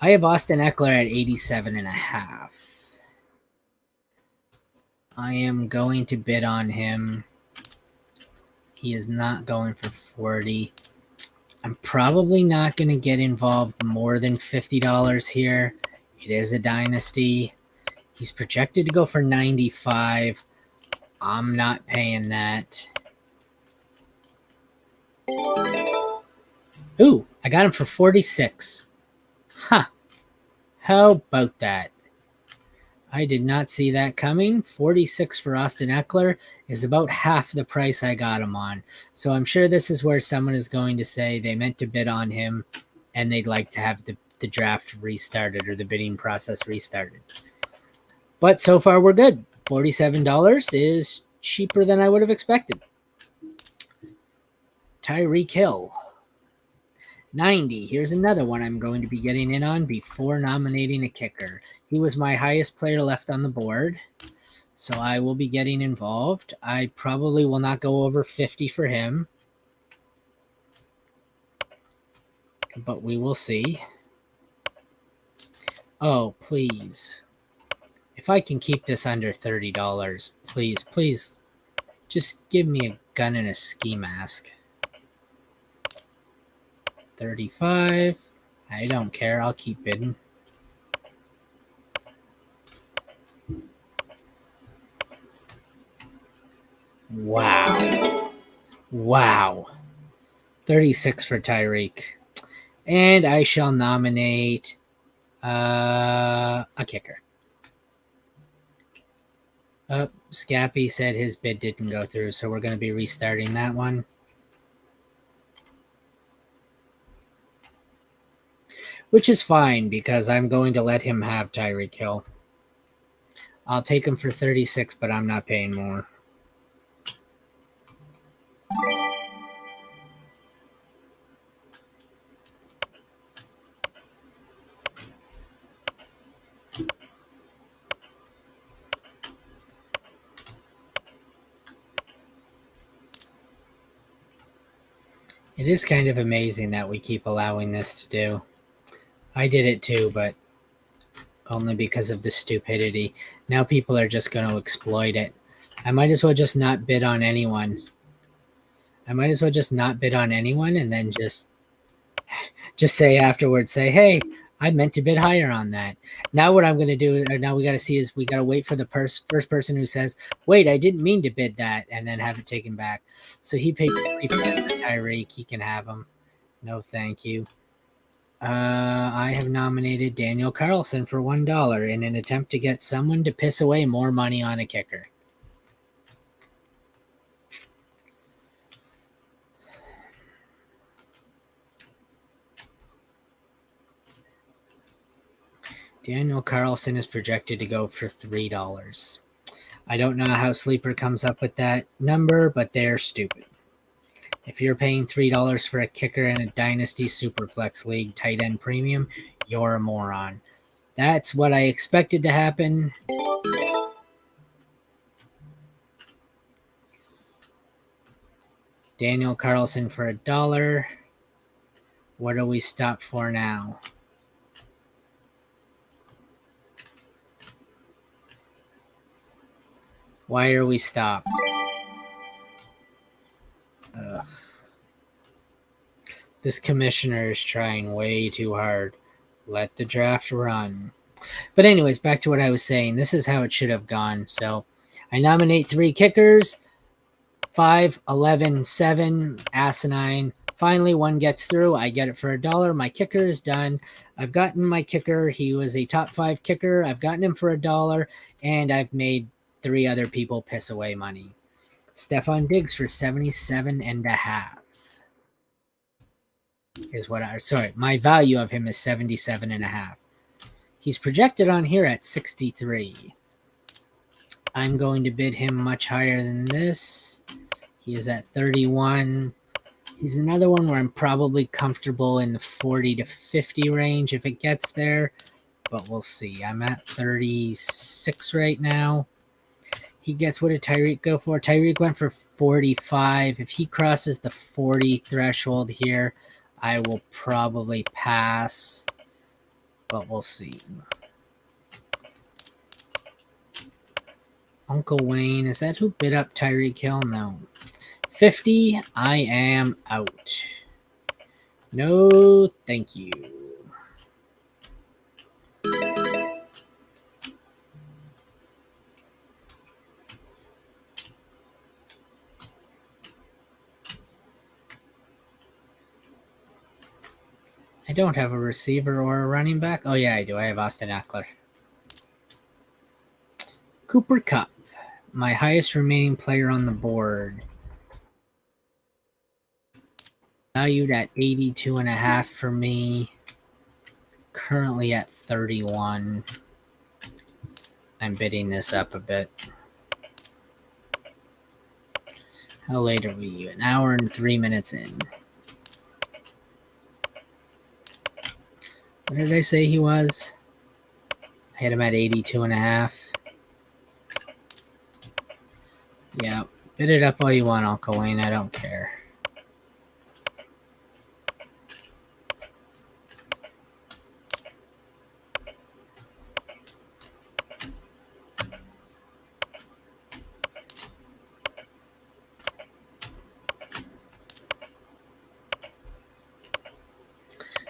I have Austin Eckler at 87.5. I am going to bid on him. He is not going for 40. I'm probably not going to get involved more than $50 here. It is a dynasty. He's projected to go for 95. I'm not paying that. Ooh, I got him for 46. Huh. How about that? I did not see that coming. 46 for Austin Eckler is about half the price I got him on. So I'm sure this is where someone is going to say they meant to bid on him and they'd like to have the draft restarted or the bidding process restarted. But so far we're good. $47 is cheaper than I would have expected. Tyreek Hill. 90. Here's another one I'm going to be getting in on before nominating a kicker. He was my highest player left on the board, so I will be getting involved. I probably will not go over 50 for him, but we will see. Oh, please. If I can keep this under $30, please, just give me a gun and a ski mask. 35. I don't care. I'll keep bidding. Wow. 36 for Tyreek. And I shall nominate a kicker. Scappy said his bid didn't go through, so we're going to be restarting that one. Which is fine because I'm going to let him have Tyreek Hill. I'll take him for 36, but I'm not paying more. It is kind of amazing that we keep allowing this to do. I did it too, but only because of the stupidity. Now people are just going to exploit it. I might as well just not bid on anyone. And then just say afterwards, say, hey, I meant to bid higher on that. Now what I'm going to do, or now we got to see, is we got to wait for the first person who says, wait, I didn't mean to bid that, and then have it taken back. So he paid $25 for Tyreek. He can have him. No, thank you. I have nominated Daniel Carlson for $1 in an attempt to get someone to piss away more money on a kicker. Daniel Carlson is projected to go for $3. I don't know how Sleeper comes up with that number, but they're stupid. If you're paying $3 for a kicker in a Dynasty Superflex League tight end premium, you're a moron. That's what I expected to happen. Daniel Carlson for $1. What do we stop for now? Why are we stopped? Ugh. This commissioner is trying way too hard. Let the draft run. But anyways, back to what I was saying. This is how it should have gone. So I nominate 3 kickers. 5, 11, 7, asinine. Finally, one gets through. I get it for $1. My kicker is done. I've gotten my kicker. He was a top 5 kicker. I've gotten him for $1, and I've made 3 other people piss away money. Stephon Diggs for 77.5 is what my value of him is 77.5. He's projected on here at 63. I'm going to bid him much higher than this. He is at 31. He's another one where I'm probably comfortable in the 40 to 50 range if it gets there, but we'll see. I'm at 36 right now. He gets, what did Tyreek go for? Tyreek went for 45. If he crosses the 40 threshold here, I will probably pass, but we'll see. Uncle Wayne, is that who bid up Tyreek Hill? No. 50, I am out. No, thank you. I don't have a receiver or a running back. Oh, yeah, I do. I have Austin Eckler. Cooper Kupp, my highest remaining player on the board. Valued at 82.5 for me. Currently at 31. I'm bidding this up a bit. How late are we? An hour and 3 minutes in. What did I say he was? I had him at 82.5. Yeah, bid it up all you want, Uncle Wayne. I don't care.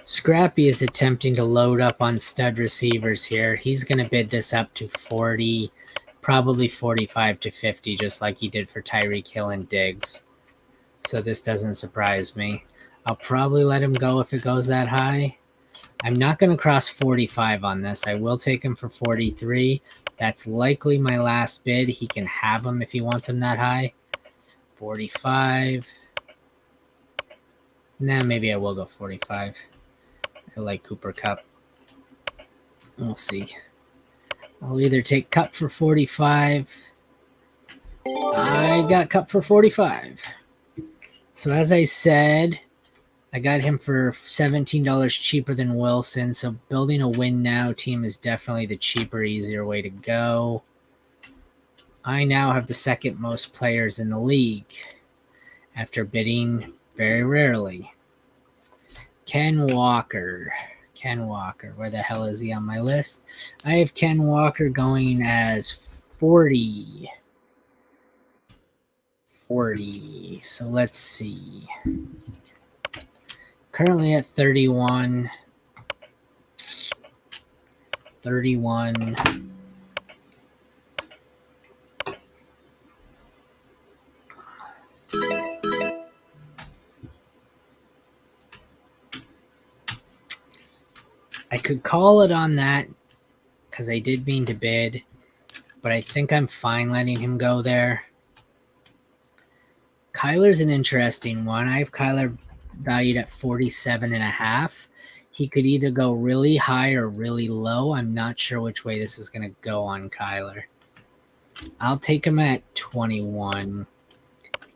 Scrappy is attempting to load up on stud receivers here. He's going to bid this up to 40, probably 45 to 50, just like he did for Tyreek Hill and Diggs. So this doesn't surprise me. I'll probably let him go if it goes that high. I'm not going to cross 45 on this. I will take him for 43. That's likely my last bid. He can have him if he wants him that high. 45. Nah, maybe I will go 45. I like Cooper Kupp. We'll see. I'll either take Kupp for 45. I got Kupp for 45. So as I said, I got him for $17 cheaper than Wilson. So building a win now team is definitely the cheaper, easier way to go. I now have the second most players in the league after bidding Very rarely. Ken Walker. Ken Walker. Where the hell is he on my list? I have Ken Walker going as 40. 40. So let's see. Currently at 31. 31. I could call it on that because I did mean to bid, but I think I'm fine letting him go there. Kyler's an interesting one. I have Kyler valued at 47.5. He could either go really high or really low. I'm not sure which way this is going to go on Kyler. I'll take him at 21.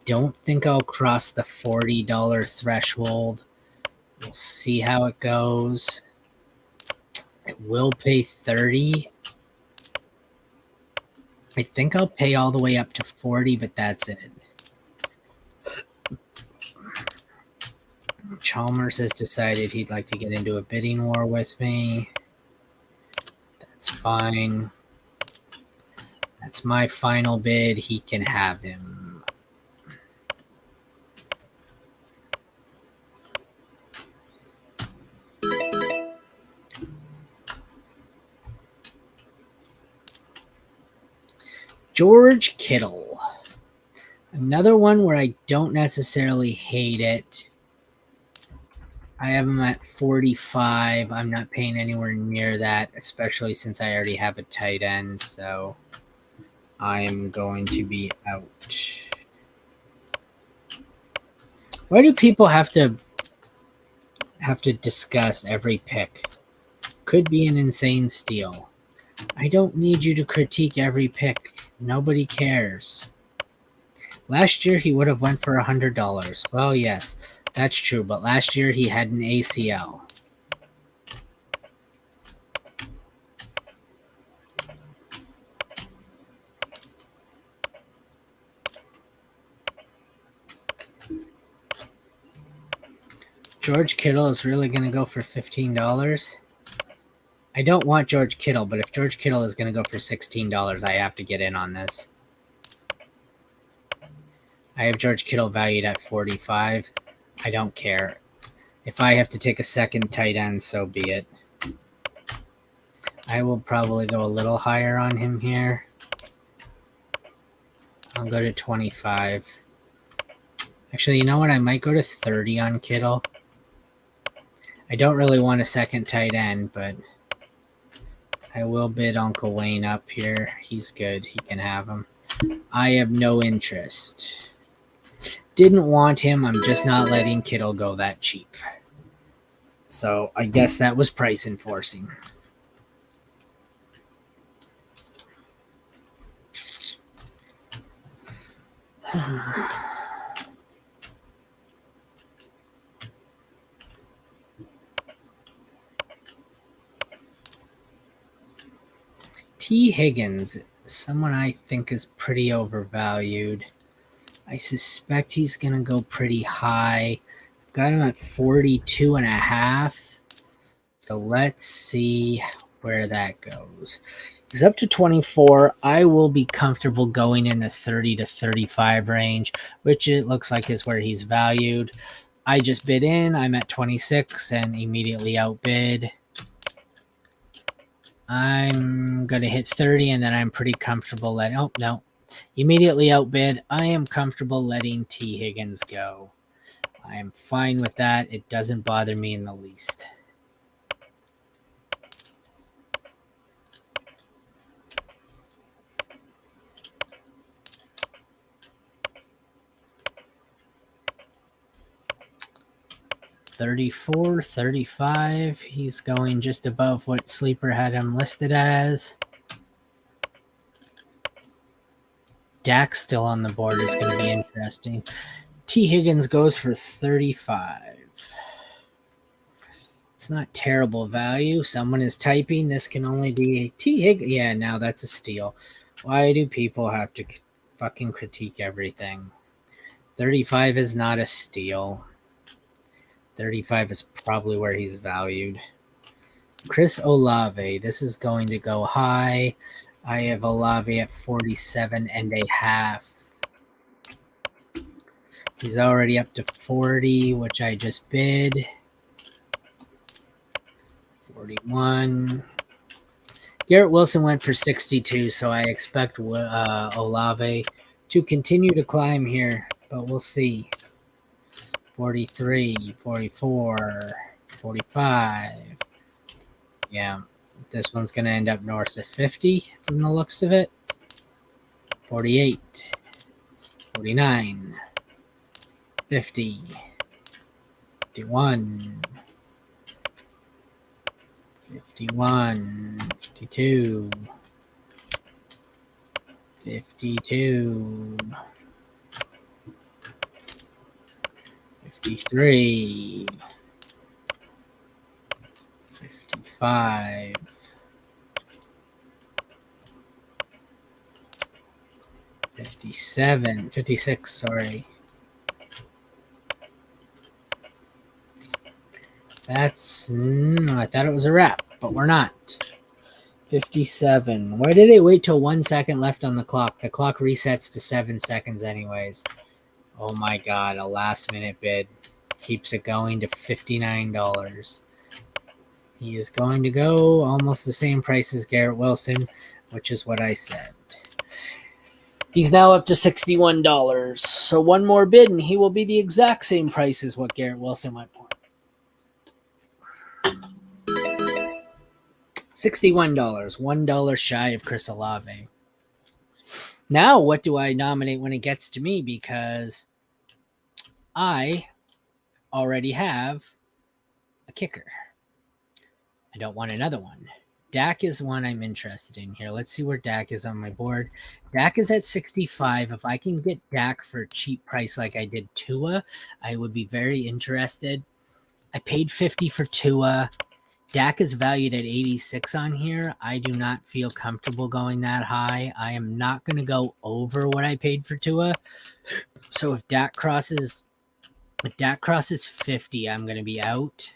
Don't think I'll cross the $40 threshold. We'll see how it goes. I will pay 30. I think I'll pay all the way up to 40, but that's it. Chalmers has decided he'd like to get into a bidding war with me. That's fine. That's my final bid. He can have him. George Kittle. Another one where I don't necessarily hate it. I have him at 45. I'm not paying anywhere near that, especially since I already have a tight end. So I am going to be out. Why do people have to discuss every pick? Could be an insane steal. I don't need you to critique every pick. Nobody cares. Last year he would have went for $100. Well, yes, that's true. But last year he had an ACL. George Kittle is really going to go for $15. I don't want George Kittle, but if George Kittle is going to go for $16, I have to get in on this. I have George Kittle valued at 45. I don't care. If I have to take a second tight end, so be it. I will probably go a little higher on him here. I'll go to 25. Actually, you know what? I might go to 30 on Kittle. I don't really want a second tight end, but I will bid Uncle Wayne up here. He's good. He can have him. I have no interest. Didn't want him. I'm just not letting Kittle go that cheap. So I guess that was price enforcing. T. Higgins, someone I think is pretty overvalued. I suspect he's going to go pretty high. I've got him at 42.5. So let's see where that goes. He's up to 24. I will be comfortable going in the 30 to 35 range, which it looks like is where he's valued. I just bid in. I'm at 26 and immediately outbid. I'm going to hit 30, and then I'm pretty comfortable letting... Oh, no. Immediately outbid. I am comfortable letting T. Higgins go. I am fine with that. It doesn't bother me in the least. $34, $35. He's going just above what Sleeper had him listed as. Dak's still on the board is going to be interesting. T. Higgins goes for 35. It's not terrible value. Someone is typing. This can only be T. Higgins. Yeah, now that's a steal. Why do people have to fucking critique everything? 35 is not a steal. 35 is probably where he's valued. Chris Olave, this is going to go high. I have Olave at 47.5. He's already up to 40, which I just bid. 41. Garrett Wilson went for 62, so I expect Olave to continue to climb here, but we'll see. 43, 44, 45. Yeah, this one's going to end up north of 50 from the looks of it. 48, 49, 50, 51, 51, 52, 52, 53, 55, 57, 56, sorry. That's, I thought it was a wrap, but we're not. 57. Why did they wait till 1 second left on the clock? The clock resets to 7 seconds anyways. Oh my God, a last minute bid keeps it going to $59. He is going to go almost the same price as Garrett Wilson, which is what I said. He's now up to $61. So one more bid and he will be the exact same price as what Garrett Wilson went for. $61, $1 shy of Chris Olave. Now, what do I nominate when it gets to me? Because I already have a kicker. I don't want another one. Dak is one I'm interested in here. Let's see where Dak is on my board. Dak is at 65. If I can get Dak for a cheap price like I did Tua, I would be very interested. I paid 50 for Tua. Dak is valued at 86 on here. I do not feel comfortable going that high. I am not going to go over what I paid for Tua. So if Dak crosses 50, I'm going to be out.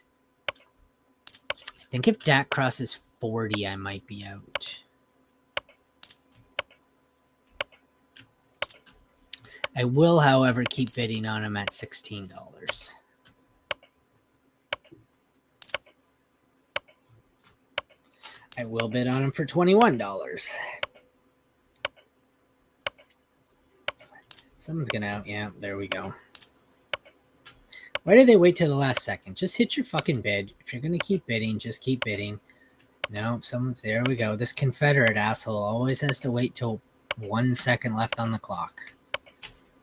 I think if Dak crosses 40, I might be out. I will, however, keep bidding on him at $16. I will bid on him for $21. Someone's going to out. Yeah, there we go. Why did they wait till the last second? Just hit your fucking bid. If you're going to keep bidding, just keep bidding. No, someone's there. We go. This Confederate asshole always has to wait till 1 second left on the clock.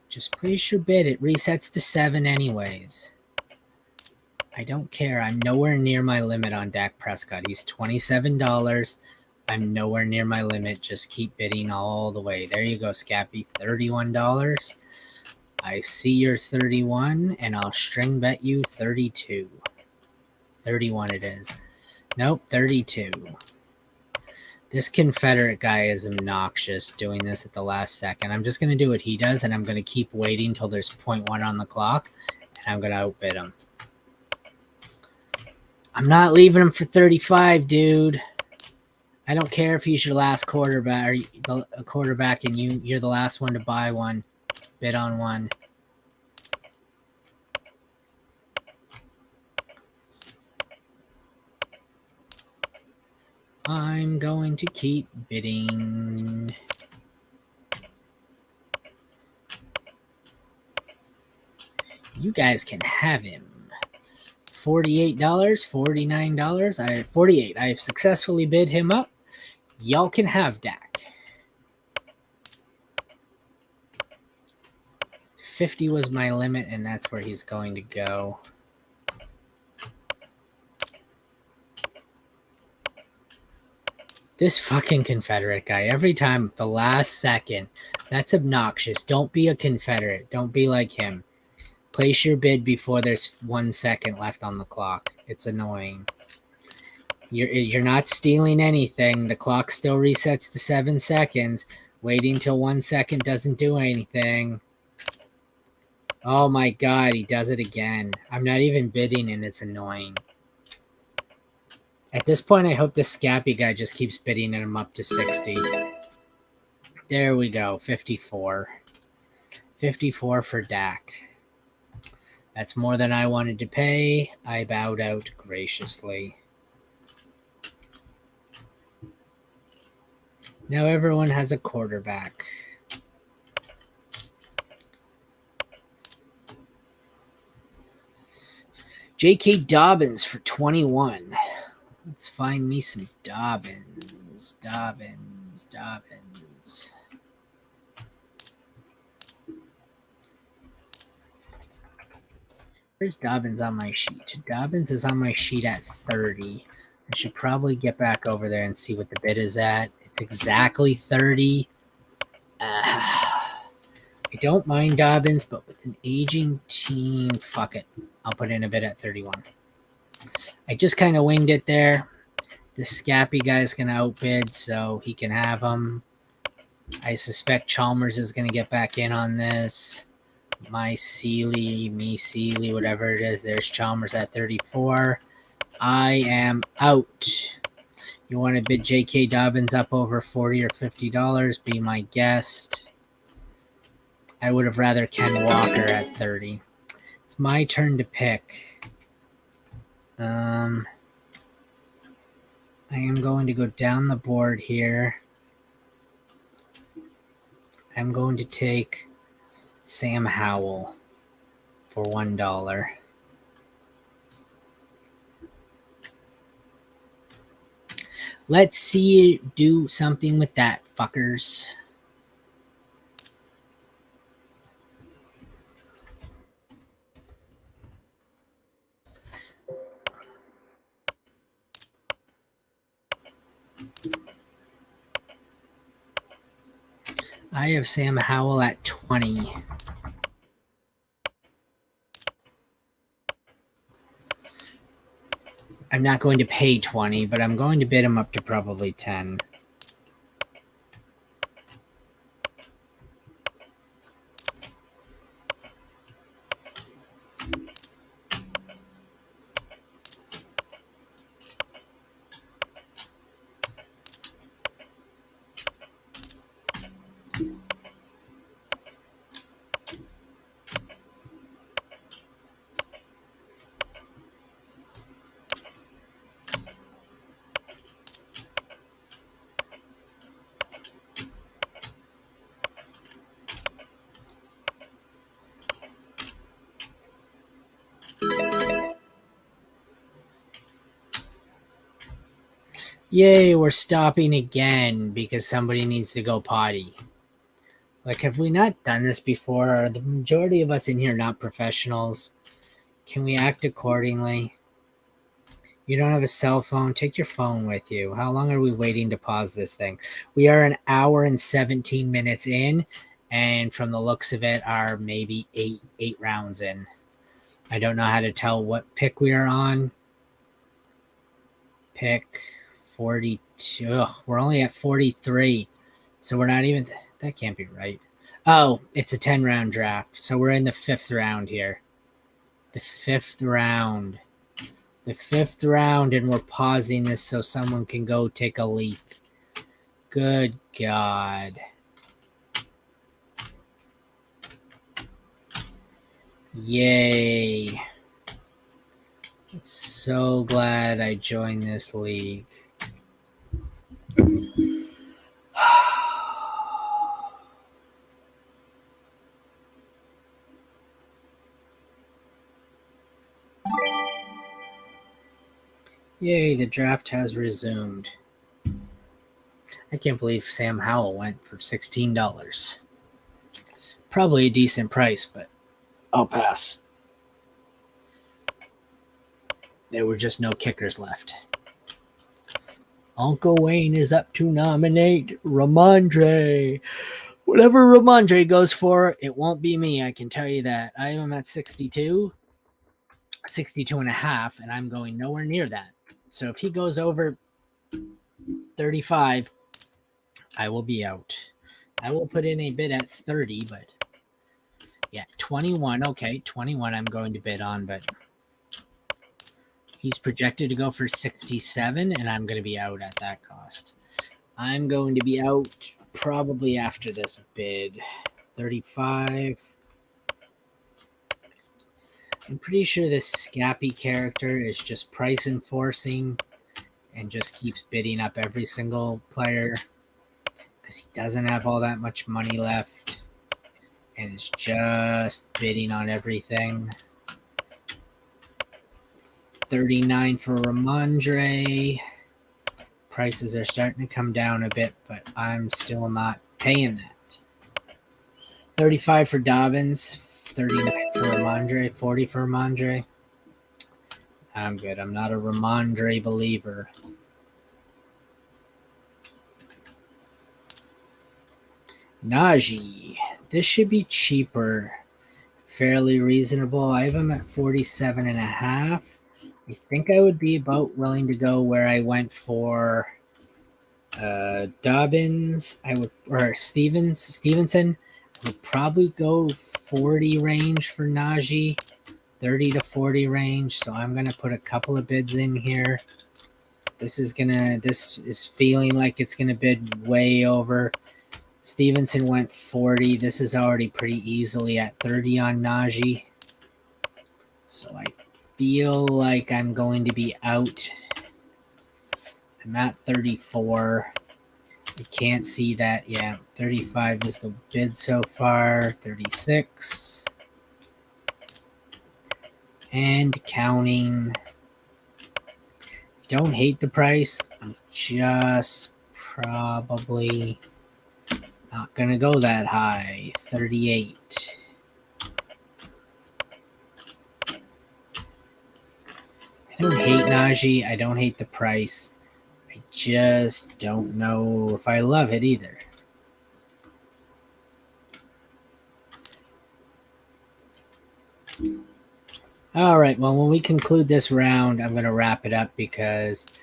Just place your bid. It resets to 7 anyways. I don't care. I'm nowhere near my limit on Dak Prescott. He's $27. I'm nowhere near my limit. Just keep bidding all the way. There you go, Scappy. $31. I see your 31, and I'll string bet you 32. 31 it is. Nope, 32. This Confederate guy is obnoxious doing this at the last second. I'm just going to do what he does, and I'm going to keep waiting until there's 0.1 on the clock, and I'm going to outbid him. I'm not leaving him for 35, dude. I don't care if he's your last quarterback or a quarterback and you're the last one to buy one. Bid on one. I'm going to keep bidding. You guys can have him. $48, $49. I have 48. I have successfully bid him up. Y'all can have Dak. 50 was my limit, and that's where he's going to go. This fucking Confederate guy, every time at the last second, that's obnoxious. Don't be a Confederate. Don't be like him. Place your bid before there's 1 second left on the clock. It's annoying. You're not stealing anything. The clock still resets to 7 seconds. Waiting till 1 second doesn't do anything. Oh my god, he does it again. I'm not even bidding and it's annoying. At this point, I hope this Scappy guy just keeps bidding him up to 60. There we go, 54. 54 for Dak. That's more than I wanted to pay. I bowed out graciously. Now everyone has a quarterback. J.K. Dobbins for 21. Let's find me some Dobbins. Where's Dobbins on my sheet? Dobbins is on my sheet at 30. I should probably get back over there and see what the bid is at. It's exactly 30. I don't mind Dobbins, but with an aging team, fuck it. I'll put in a bid at 31. I just kind of winged it there. The Scappy guy's going to outbid, so he can have him. I suspect Chalmers is going to get back in on this. Me Sealy, whatever it is. There's Chalmers at 34. I am out. You want to bid J.K. Dobbins up over $40 or $50? Be my guest. I would have rather Ken Walker at 30. It's my turn to pick. I am going to go down the board here. I'm going to take Sam Howell for $1. Let's see you do something with that, fuckers. I have Sam Howell at 20. I'm not going to pay 20, but I'm going to bid him up to probably 10. Yay, we're stopping again because somebody needs to go potty. Like, have we not done this before? Are the majority of us in here not professionals? Can we act accordingly? You don't have a cell phone? Take your phone with you. How long are we waiting to pause this thing? We are an hour and 17 minutes in, and from the looks of it, are maybe eight rounds in. I don't know how to tell what pick we are on. Pick 42. Ugh, we're only at 43. So we're not even... That can't be right. Oh, it's a 10-round draft. So we're in the 5th round here. The 5th round. The 5th round, and we're pausing this so someone can go take a leak. Good God. Yay. I'm so glad I joined this league. Yay, the draft has resumed. I can't believe Sam Howell went for $16. Probably a decent price, but I'll pass. There were just no kickers left. Uncle Wayne is up to nominate Ramondre. Whatever Ramondre goes for, it won't be me, I can tell you that. I am at 62 and a half, and I'm going nowhere near that. So if he goes over 35, I will be out. I will put in a bid at 30, but Yeah, 21. Okay, 21 I'm going to bid on, but he's projected to go for 67, and I'm going to be out at that cost. I'm going to be out probably after this bid. 35. I'm pretty sure this Scappy character is just price enforcing and just keeps bidding up every single player because he doesn't have all that much money left and is just bidding on everything. 39 for Ramondre. Prices are starting to come down a bit, but I'm still not paying that. 35 for Dobbins, 39 for Ramondre, 40 for Ramondre. I'm good. I'm not a Ramondre believer. Najee. This should be cheaper. Fairly reasonable. I have him at 47.5. I think I would be about willing to go where I went for Dobbins. Or Stevenson. I would probably go 40 range for Najee. 30 to 40 range. So I'm gonna put a couple of bids in here. This is feeling like it's gonna bid way over. Stevenson went 40. This is already pretty easily at 30 on Najee. So I feel like I'm going to be out. I'm at 34. I can't see that. Yeah, 35 is the bid so far. 36. And counting. Don't hate the price. I'm just probably not going to go that high. 38. I don't hate Najee. I don't hate the price. I just don't know if I love it either. All right. Well, when we conclude this round, I'm going to wrap it up because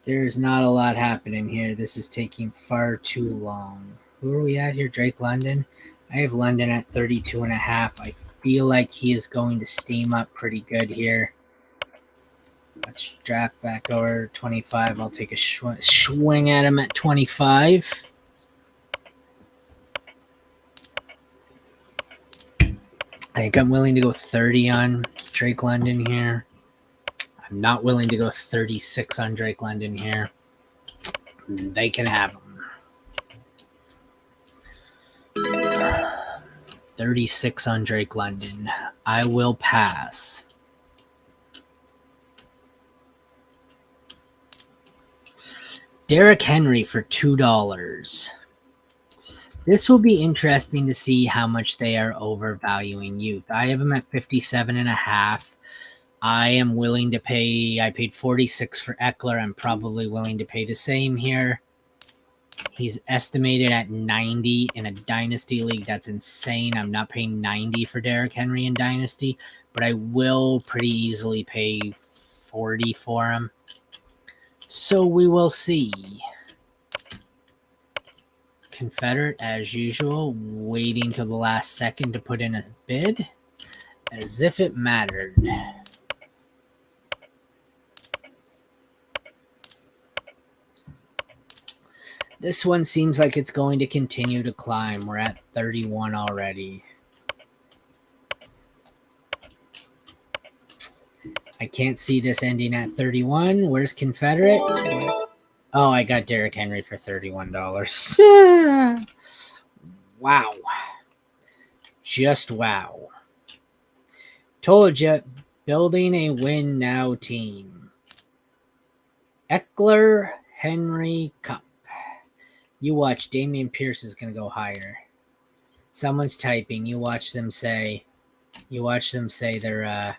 there's not a lot happening here. This is taking far too long. Who are we at here? Drake London. I have London at 32.5. I feel like he is going to steam up pretty good here. Let's draft back over 25. I'll take a swing at him at 25. I think I'm willing to go 30 on Drake London here. I'm not willing to go 36 on Drake London here. They can have him. 36 on Drake London. I will pass. Derrick Henry for $2. This will be interesting to see how much they are overvaluing youth. I have him at 57.5. I am willing to pay. I paid 46 for Eckler. I'm probably willing to pay the same here. He's estimated at 90 in a Dynasty league. That's insane. I'm not paying 90 for Derrick Henry in Dynasty, but I will pretty easily pay 40 for him. So we will see. Confederate, as usual, waiting till the last second to put in a bid, as if it mattered. This one seems like it's going to continue to climb. We're at 31 already. I can't see this ending at 31. Where's Confederate? Oh, I got Derrick Henry for $31. Wow. Just wow. Told you, building a win now team. Eckler, Henry, Cup. You watch, Damian Pierce is going to go higher. Someone's typing. You watch them say they're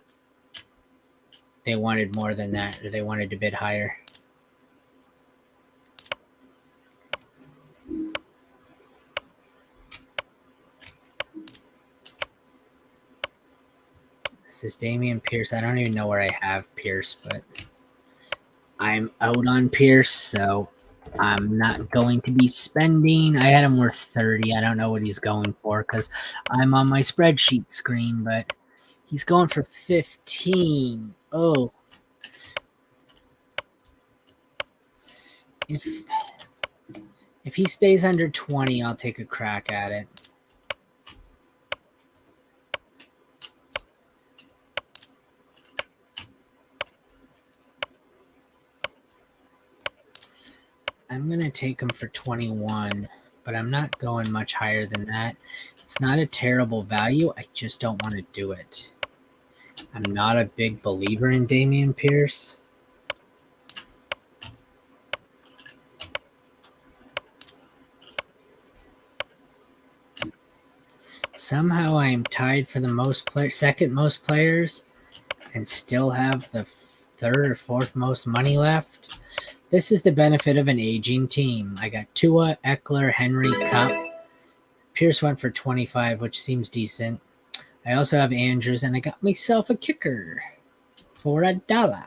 they wanted more than that, or they wanted to bid higher. This is Damian Pierce. I don't even know where I have Pierce, but I'm out on Pierce, so I'm not going to be spending. I had him worth 30. I don't know what he's going for because I'm on my spreadsheet screen, but he's going for 15. Oh. If he stays under 20, I'll take a crack at it. I'm going to take him for 21, but I'm not going much higher than that. It's not a terrible value. I just don't want to do it. I'm not a big believer in Dameon Pierce. Somehow I am tied for the second most players and still have the third or fourth most money left. This is the benefit of an aging team. I got Tua, Eckler, Henry, Cup. Pierce went for 25, which seems decent. I also have Andrews, and I got myself a kicker for $1.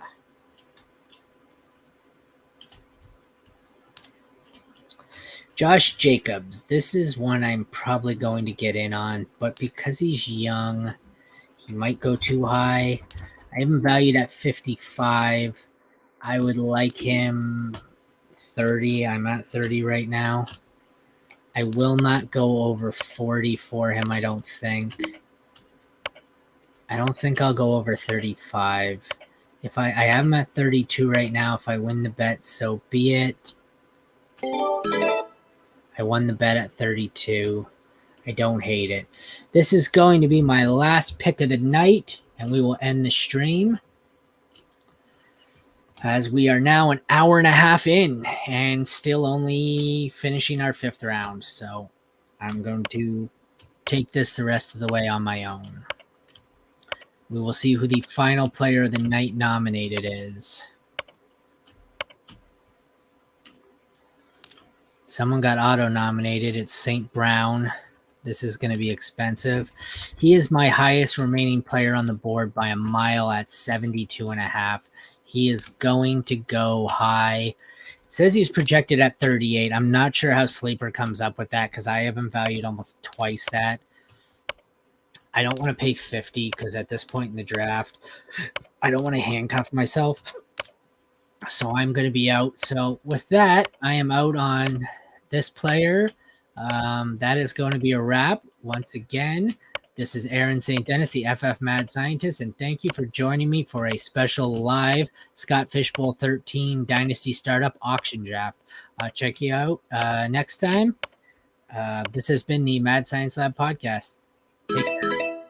Josh Jacobs. This is one I'm probably going to get in on, but because he's young, he might go too high. I have him valued at 55. I would like him 30. I'm at 30 right now. I will not go over 40 for him, I don't think. I don't think I'll go over 35. If I have him at 32 right now. If I win the bet, so be it. I won the bet at 32. I don't hate it. This is going to be my last pick of the night, and we will end the stream, as we are now an hour and a half in and still only finishing our 5th round. So I'm going to take this the rest of the way on my own. We will see who the final player of the night nominated is. Someone got auto-nominated. It's St. Brown. This is going to be expensive. He is my highest remaining player on the board by a mile at 72.5. He is going to go high. It says he's projected at 38. I'm not sure how Sleeper comes up with that because I have him valued almost twice that. I don't want to pay 50 because at this point in the draft, I don't want to handcuff myself. So I'm going to be out. So with that, I am out on this player. That is going to be a wrap. Once again, this is Aaron St. Dennis, the FF Mad Scientist, and thank you for joining me for a special live Scott Fishbowl 13 Dynasty Startup Auction Draft. Check you out next time. This has been the Mad Science Lab podcast. Take